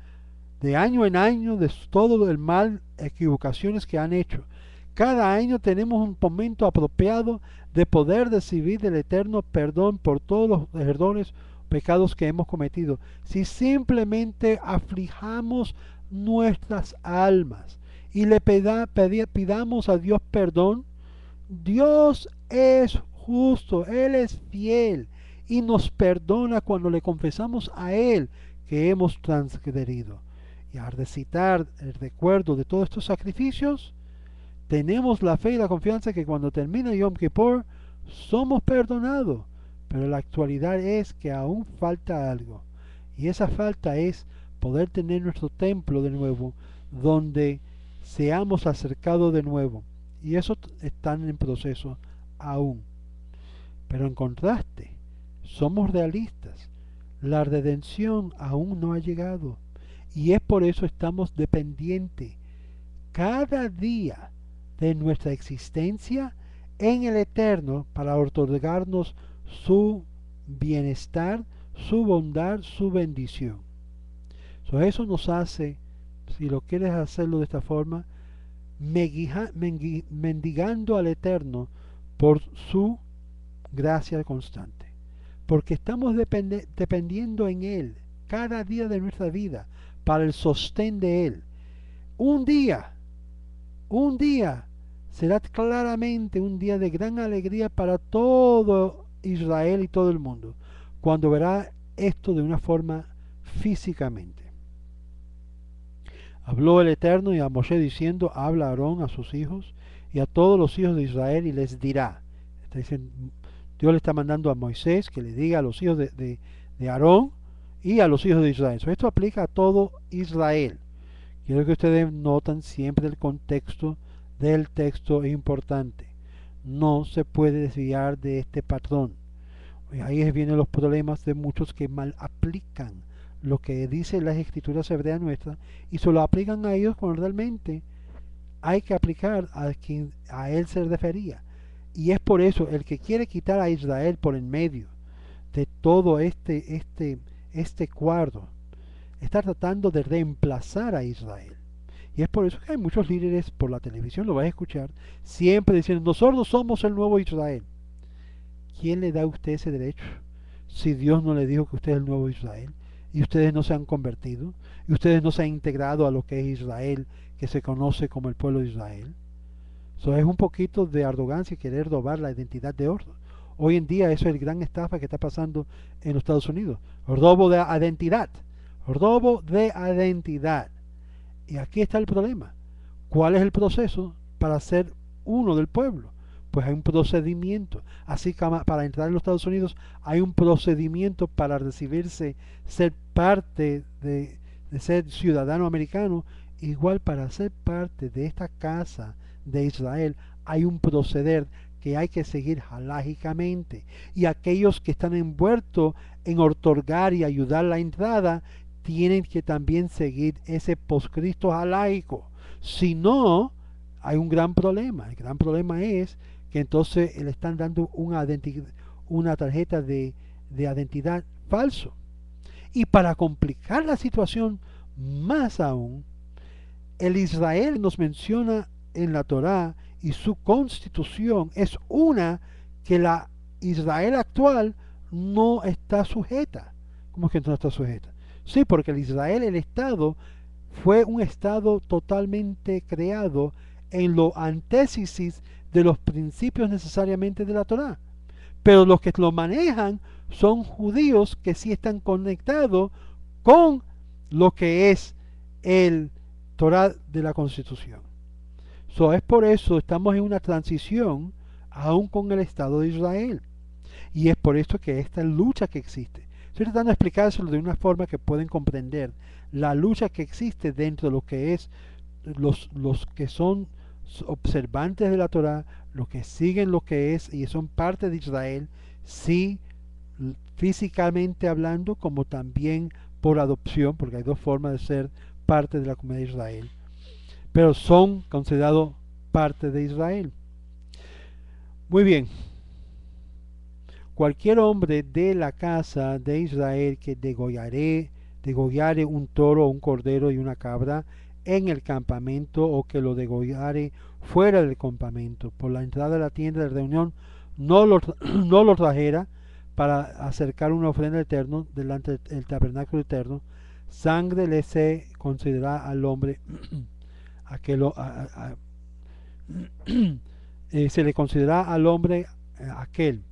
de año en año, de todo el mal, equivocaciones que han hecho. Cada año tenemos un momento apropiado de poder recibir del Eterno perdón por todos los errores, pecados que hemos cometido. Si simplemente aflijamos nuestras almas y le pidamos a Dios perdón, Dios es justo, Él es fiel y nos perdona cuando le confesamos a Él que hemos transgredido. Y al recitar el recuerdo de todos estos sacrificios, tenemos la fe y la confianza que cuando termina Yom Kippur somos perdonados. Pero la actualidad es que aún falta algo. Y esa falta es poder tener nuestro templo de nuevo, donde seamos acercados de nuevo. Y eso están en proceso aún. Pero en contraste, somos realistas. La redención aún no ha llegado. Y es por eso estamos dependientes cada día de nuestra existencia en el Eterno para otorgarnos su bienestar, su bondad, su bendición. Eso nos hace, si lo quieres hacerlo de esta forma, mendigando al Eterno por su gracia constante, porque estamos dependiendo en Él cada día de nuestra vida para el sostén de Él. Un día, un día será claramente un día de gran alegría para todo Israel y todo el mundo, cuando verá esto de una forma físicamente. Habló el Eterno y a Moshe diciendo, habla a Aarón, a sus hijos y a todos los hijos de Israel y les dirá. Dios le está mandando a Moisés que le diga a los hijos de Aarón y a los hijos de Israel. Esto aplica a todo Israel. Quiero que ustedes noten siempre el contexto del texto es importante. No se puede desviar de este patrón. Y ahí vienen los problemas de muchos que mal aplican lo que dice las escrituras hebreas nuestras y se lo aplican a ellos cuando realmente hay que aplicar a quien a él se refería. Y es por eso el que quiere quitar a Israel por en medio de todo este cuadro está tratando de reemplazar a Israel. Y es por eso que hay muchos líderes por la televisión, lo vas a escuchar, siempre diciendo, nosotros somos el nuevo Israel. ¿Quién le da a usted ese derecho? Si Dios no le dijo que usted es el nuevo Israel, y ustedes no se han convertido, y ustedes no se han integrado a lo que es Israel, que se conoce como el pueblo de Israel. Eso es un poquito de arrogancia querer robar la identidad de otros. Hoy en día eso es el gran estafa que está pasando en los Estados Unidos. Robo de identidad. Robo de identidad. Y aquí está el problema. ¿Cuál es el proceso para ser uno del pueblo? Pues hay un procedimiento. Así que para entrar en los Estados Unidos hay un procedimiento para recibirse, ser parte de ser ciudadano americano. Igual para ser parte de esta casa de Israel hay un proceder que hay que seguir halágicamente. Y aquellos que están envueltos en otorgar y ayudar la entrada tienen que también seguir ese poscristo halágico. Si no, hay un gran problema. El gran problema es que entonces le están dando una tarjeta de identidad falso. Y para complicar la situación más aún, el Israel nos menciona en la Torá y su constitución es una que la Israel actual no está sujeta. ¿Cómo es que no está sujeta? Sí, porque el Israel, el Estado, fue un Estado totalmente creado en lo antítesis de los principios necesariamente de la Torá. Pero los que lo manejan son judíos que sí están conectados con lo que es el Torá de la Constitución. Es por eso estamos en una transición aún con el Estado de Israel. Y es por esto que esta lucha que existe. Estoy tratando de explicárselo de una forma que pueden comprender la lucha que existe dentro de lo que es los que son observantes de la Torá, los que siguen lo que es y son parte de Israel, sí físicamente hablando, como también por adopción, porque hay dos formas de ser parte de la comunidad de Israel, pero son considerados parte de Israel. Muy bien. Cualquier hombre de la casa de Israel que degollare un toro, un cordero y una cabra en el campamento o que lo degollare fuera del campamento por la entrada de la tienda de reunión, no lo trajera para acercar una ofrenda eterna delante del tabernáculo eterno, sangre le se considerará al hombre se le considerará al hombre aquel.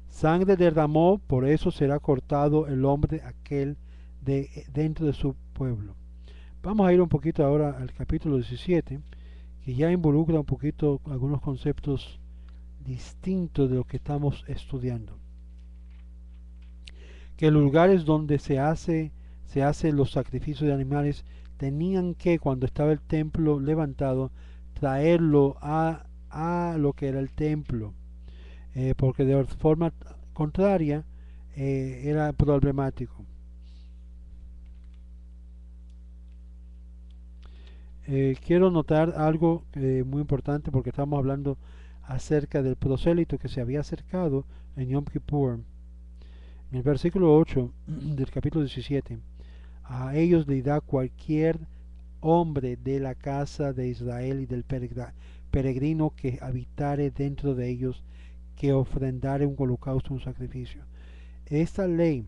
Sangre derramó, por eso será cortado el hombre aquel dentro de su pueblo. Vamos a ir un poquito ahora al capítulo 17, que ya involucra un poquito algunos conceptos distintos de lo que estamos estudiando. Que los lugares donde se hacen los sacrificios de animales tenían que, cuando estaba el templo levantado, traerlo a lo que era el templo. Porque de forma contraria era problemático. Quiero notar algo muy importante porque estamos hablando acerca del prosélito que se había acercado en Yom Kippur. En el versículo 8 del capítulo 17, a ellos le da cualquier hombre de la casa de Israel y del peregrino que habitare dentro de ellos, que ofrendare un holocausto, un sacrificio. Esta ley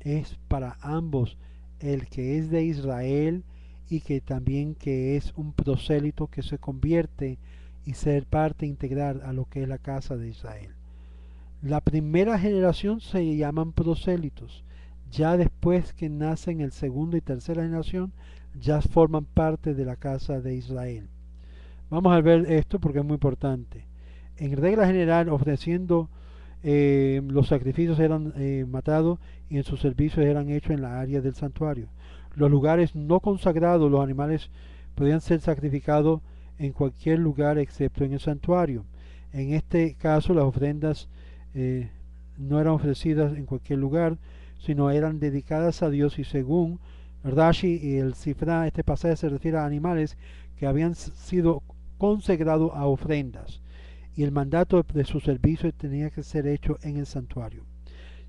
es para ambos, el que es de Israel y que también que es un prosélito que se convierte y ser parte integral a lo que es la casa de Israel. La primera generación se llaman prosélitos. Ya después que nacen el segundo y tercera generación, ya forman parte de la casa de Israel. Vamos a ver esto porque es muy importante. En regla general, ofreciendo los sacrificios eran matados y en sus servicios eran hechos en la área del santuario. Los lugares no consagrados, los animales podían ser sacrificados en cualquier lugar excepto en el santuario. En este caso, las ofrendas no eran ofrecidas en cualquier lugar, sino eran dedicadas a Dios, y según Rashi y el Sifra, este pasaje se refiere a animales que habían sido consagrados a ofrendas, y el mandato de su servicio tenía que ser hecho en el santuario.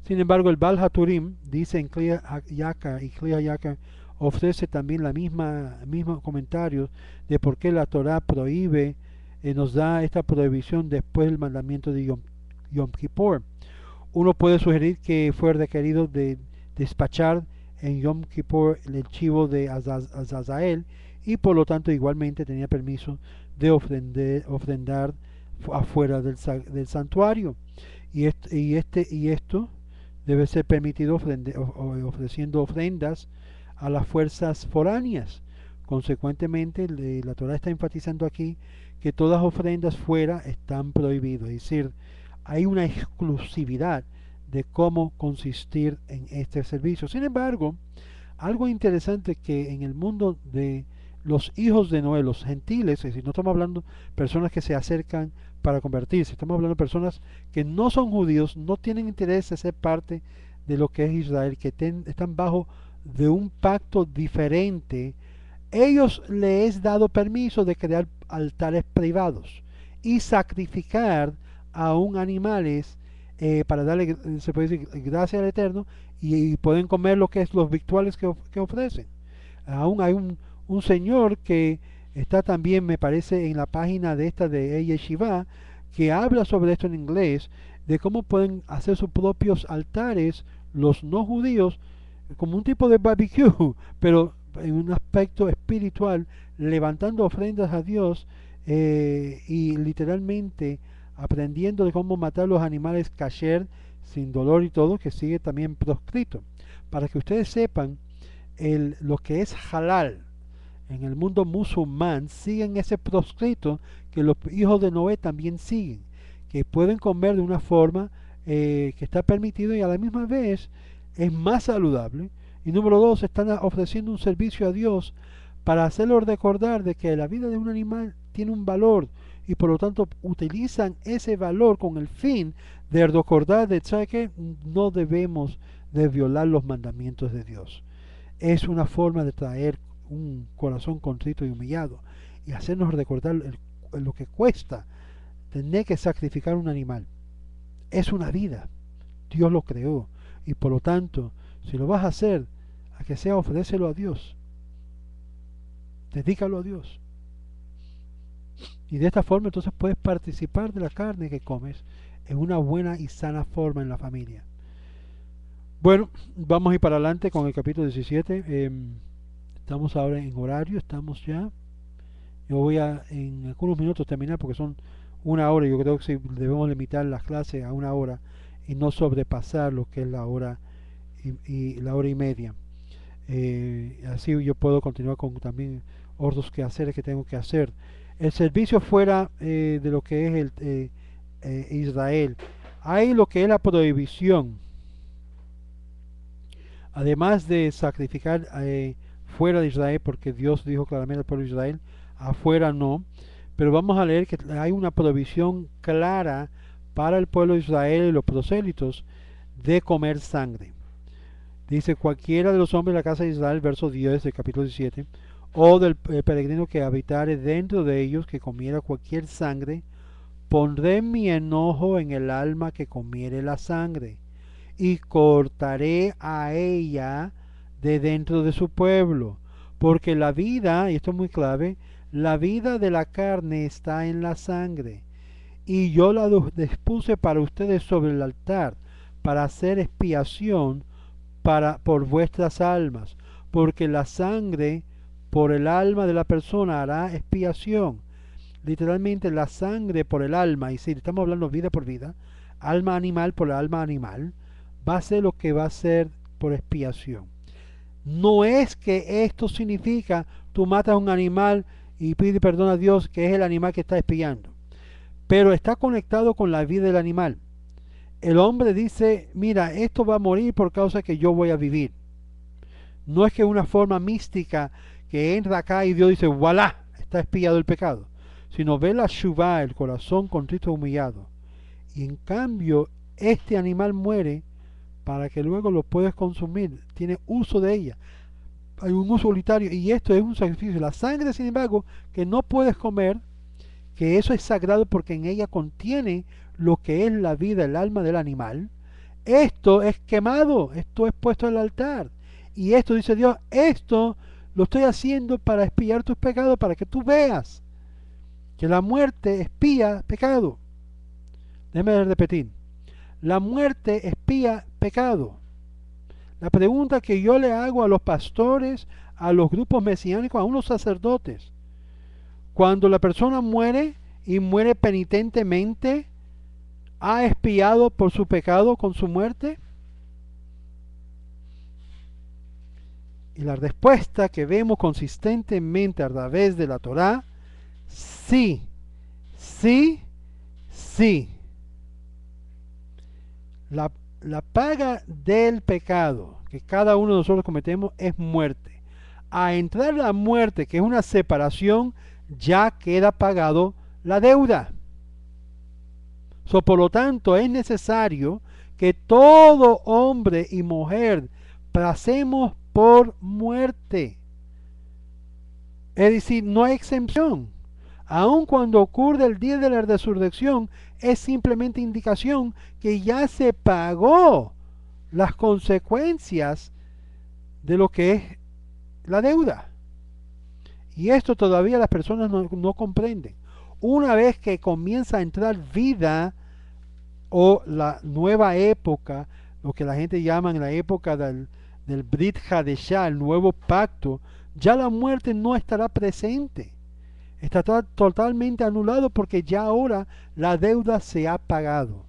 Sin embargo, el Baal HaTurim dice en Kli Yakar, y Kli Yakar ofrece también la misma comentario de por qué la Torah prohíbe, nos da esta prohibición después del mandamiento de Yom Kippur. Uno puede sugerir que fue requerido de despachar en Yom Kippur el chivo de Azazel, y por lo tanto igualmente tenía permiso de ofrendar afuera del santuario, y esto debe ser permitido ofreciendo ofrendas a las fuerzas foráneas. Consecuentemente, la Torah está enfatizando aquí que todas ofrendas fuera están prohibidas, es decir, hay una exclusividad de cómo consistir en este servicio. Sin embargo, algo interesante que en el mundo de los hijos de Noé, los gentiles, es decir, no estamos hablando de personas que se acercan para convertirse, estamos hablando de personas que no son judíos, no tienen interés de ser parte de lo que es Israel, que están bajo de un pacto diferente. Ellos les es dado permiso de crear altares privados y sacrificar aún animales para darle, se puede decir, gracia al Eterno, y pueden comer lo que es los victuales que ofrecen. Aún hay un señor que está también, me parece, en la página de esta de Yeshiva, que habla sobre esto en inglés, de cómo pueden hacer sus propios altares los no judíos, como un tipo de barbecue, pero en un aspecto espiritual, levantando ofrendas a Dios, y literalmente aprendiendo de cómo matar los animales kasher sin dolor y todo, que sigue también proscrito. Para que ustedes sepan, lo que es halal en el mundo musulmán siguen ese proscrito que los hijos de Noé también siguen, que pueden comer de una forma que está permitido, y a la misma vez es más saludable. Y número dos, están ofreciendo un servicio a Dios para hacerlo recordar de que la vida de un animal tiene un valor, y por lo tanto utilizan ese valor con el fin de recordar de que no debemos de violar los mandamientos de Dios. Es una forma de traer un corazón contrito y humillado y hacernos recordar lo que cuesta tener que sacrificar un animal. Es una vida, Dios lo creó, y por lo tanto, si lo vas a hacer, a que sea, ofrécelo a Dios, dedícalo a Dios, y de esta forma entonces puedes participar de la carne que comes en una buena y sana forma en la familia. Bueno, vamos a ir para adelante con el capítulo 17. Estamos ahora en horario, estamos ya. Yo voy a en algunos minutos terminar porque son una hora. Yo creo que sí, debemos limitar las clases a una hora y no sobrepasar lo que es la hora y la hora y media. Así yo puedo continuar con también otros quehaceres que tengo que hacer. El servicio fuera de lo que es Israel. Hay lo que es la prohibición. Además de sacrificar fuera de Israel, porque Dios dijo claramente al pueblo de Israel, afuera no. Pero vamos a leer que hay una prohibición clara para el pueblo de Israel y los prosélitos de comer sangre. Dice: cualquiera de los hombres de la casa de Israel, verso 10 del capítulo 17, o del peregrino que habitare dentro de ellos, que comiera cualquier sangre, pondré mi enojo en el alma que comiere la sangre, y cortaré a ella de dentro de su pueblo, porque la vida, y esto es muy clave, la vida de la carne está en la sangre, y yo la dispuse para ustedes sobre el altar, para hacer expiación por vuestras almas, porque la sangre por el alma de la persona hará expiación. Literalmente la sangre por el alma, y si estamos hablando vida por vida, alma animal por alma animal, va a ser lo que va a ser por expiación. No es que esto significa tú matas a un animal y pide perdón a Dios, que es el animal que está expiando, pero está conectado con la vida del animal. El hombre dice, mira, esto va a morir por causa que yo voy a vivir. No es que una forma mística que entra acá y Dios dice, voilà, está expiado el pecado, sino ve la shuvá, el corazón contrito y humillado. Y en cambio, este animal muere para que luego lo puedas consumir. Tiene uso de ella. Hay un uso unitario y esto es un sacrificio. La sangre, sin embargo, que no puedes comer, que eso es sagrado porque en ella contiene lo que es la vida, el alma del animal. Esto es quemado, esto es puesto al altar. Y esto dice Dios, esto lo estoy haciendo para expiar tus pecados, para que tú veas que la muerte expía pecado. Déjame repetir. La muerte expía pecado. La pregunta que yo le hago a los pastores, a los grupos mesiánicos, a unos sacerdotes, cuando la persona muere y muere penitentemente, ¿ha expiado por su pecado con su muerte? Y la respuesta que vemos consistentemente a través de la Torá, sí, sí, sí. La paga del pecado que cada uno de nosotros cometemos es muerte. A entrar la muerte, que es una separación, ya queda pagado la deuda. Por lo tanto, es necesario que todo hombre y mujer pasemos por muerte. Es decir, no hay exención. Aun cuando ocurre el día de la resurrección, es simplemente indicación que ya se pagó las consecuencias de lo que es la deuda. Y esto todavía las personas no comprenden. Una vez que comienza a entrar vida o la nueva época, lo que la gente llama en la época del Brit Hadeshah, el nuevo pacto, ya la muerte no estará presente. Está totalmente anulado porque ya ahora la deuda se ha pagado.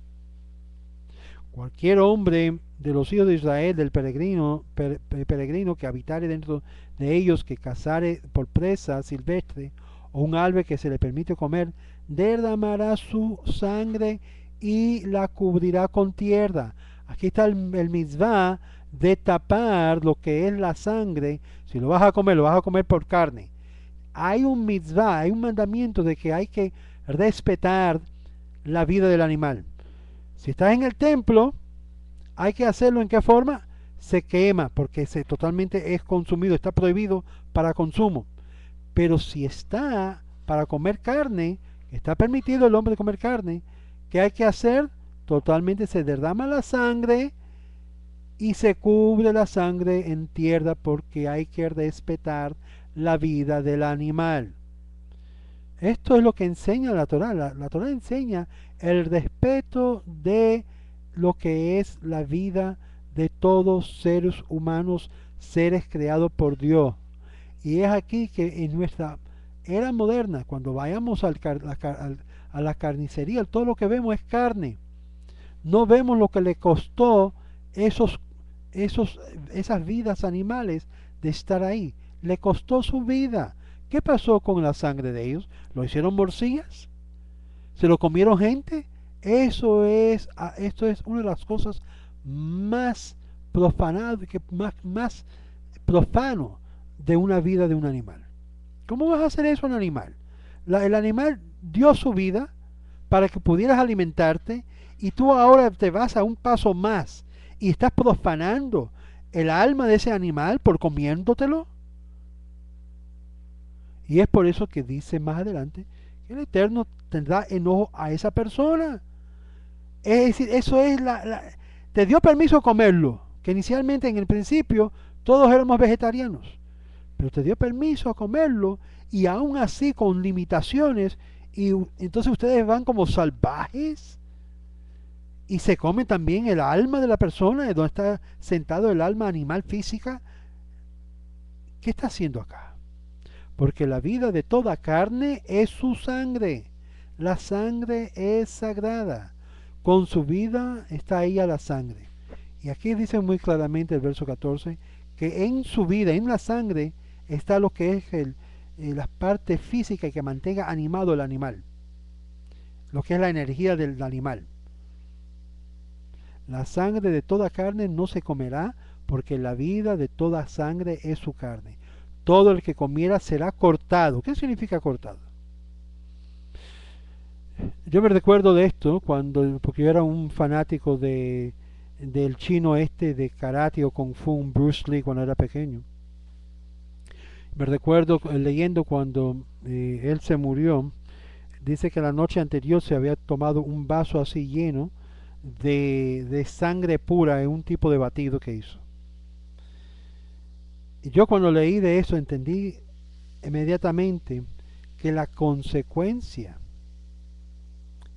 Cualquier hombre de los hijos de Israel, del peregrino que habitare dentro de ellos, que cazare por presa silvestre o un ave que se le permite comer, derramará su sangre y la cubrirá con tierra. Aquí está el mitzvah de tapar lo que es la sangre. Si lo vas a comer, lo vas a comer por carne. Hay un mitzvah, hay un mandamiento de que hay que respetar la vida del animal. Si estás en el templo, hay que hacerlo en qué forma? Se quema, porque totalmente es consumido, está prohibido para consumo. Pero si está para comer carne, está permitido el hombre comer carne, ¿qué hay que hacer? Totalmente se derrama la sangre y se cubre la sangre en tierra porque hay que respetar la vida del animal. Esto es lo que enseña la Torá. La Torá enseña el respeto de lo que es la vida de todos seres humanos, seres creados por Dios. Y es aquí que en nuestra era moderna, cuando vayamos a la carnicería, todo lo que vemos es carne. No vemos lo que le costó esas vidas animales de estar ahí. Le costó su vida. ¿Qué pasó con la sangre de ellos? ¿Lo hicieron morcillas? ¿Se lo comieron gente? Esto es una de las cosas más más profano de una vida de un animal. ¿Cómo vas a hacer eso a un animal? El animal dio su vida para que pudieras alimentarte y tú ahora te vas a un paso más y estás profanando el alma de ese animal por comiéndotelo. Y es por eso que dice más adelante que el Eterno tendrá enojo a esa persona. Es decir, eso es te dio permiso comerlo, que inicialmente en el principio todos éramos vegetarianos, pero te dio permiso a comerlo y aún así con limitaciones y entonces ustedes van como salvajes y se comen también el alma de la persona, de donde está sentado el alma animal física. ¿Qué está haciendo acá? Porque la vida de toda carne es su sangre. La sangre es sagrada. Con su vida está ahí a la sangre. Y aquí dice muy claramente el verso 14 que en su vida, en la sangre, está lo que es la parte física que mantenga animado el animal. Lo que es la energía del animal. La sangre de toda carne no se comerá, porque la vida de toda sangre es su carne. Todo el que comiera será cortado. ¿Qué significa cortado? Yo me recuerdo de esto porque yo era un fanático del chino este de karate o kung fu, un Bruce Lee, cuando era pequeño. Me recuerdo leyendo cuando él se murió, dice que la noche anterior se había tomado un vaso así lleno de sangre pura en un tipo de batido que hizo. Y yo cuando leí de eso entendí inmediatamente que la consecuencia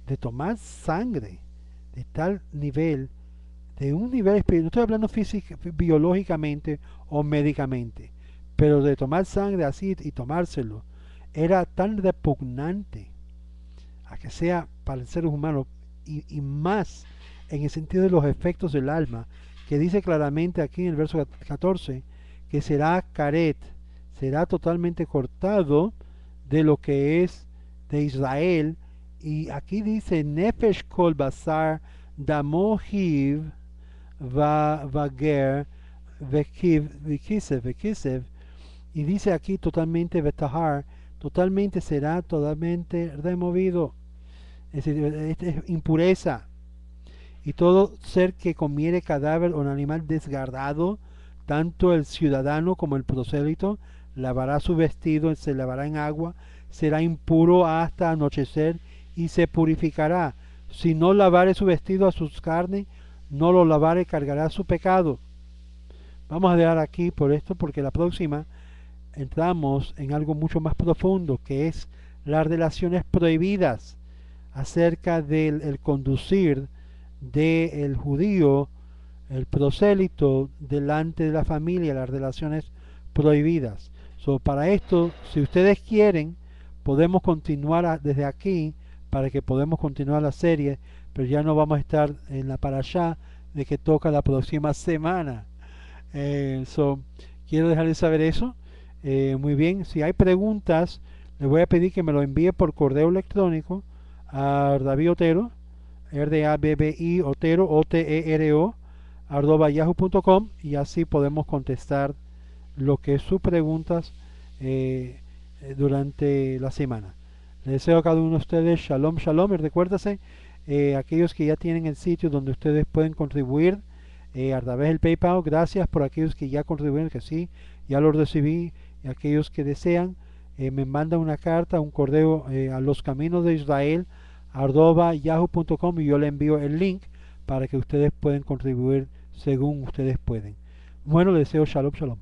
de tomar sangre de tal nivel, de un nivel espiritual, no estoy hablando biológicamente o médicamente, pero de tomar sangre así y tomárselo, era tan repugnante a que sea para el ser humano y más en el sentido de los efectos del alma, que dice claramente aquí en el verso 14 que será caret, será totalmente cortado de lo que es de Israel. Y aquí dice Nefesh kol basar damohiv vager vekisev, y dice aquí totalmente betahar, totalmente será totalmente removido. Es decir, es impureza. Y todo ser que comiere cadáver o un animal desgardado, tanto el ciudadano como el prosélito, lavará su vestido, se lavará en agua, será impuro hasta anochecer y se purificará. Si no lavare su vestido a sus carnes, no lo lavare, cargará su pecado. Vamos a dejar aquí por esto, porque la próxima entramos en algo mucho más profundo, que es las relaciones prohibidas, acerca del conducir del judío, el prosélito, delante de la familia, las relaciones prohibidas. Para esto, si ustedes quieren, podemos continuar desde aquí, para que podamos continuar la serie, pero ya no vamos a estar en la parashá de que toca la próxima semana. Quiero dejarles saber eso. Muy bien, si hay preguntas, les voy a pedir que me lo envíe por correo electrónico a David Otero, RDABBI Otero, OTERO, @yahoo.com, y así podemos contestar lo que es sus preguntas durante la semana. Les deseo a cada uno de ustedes shalom, shalom, y recuérdense, aquellos que ya tienen el sitio donde ustedes pueden contribuir a través del PayPal, gracias por aquellos que ya contribuyen, que sí, ya lo recibí, y aquellos que desean, me mandan una carta, un correo a los caminos de Israel @yahoo.com, y yo le envío el link para que ustedes puedan contribuir según ustedes pueden. Bueno, les deseo shalom, shalom.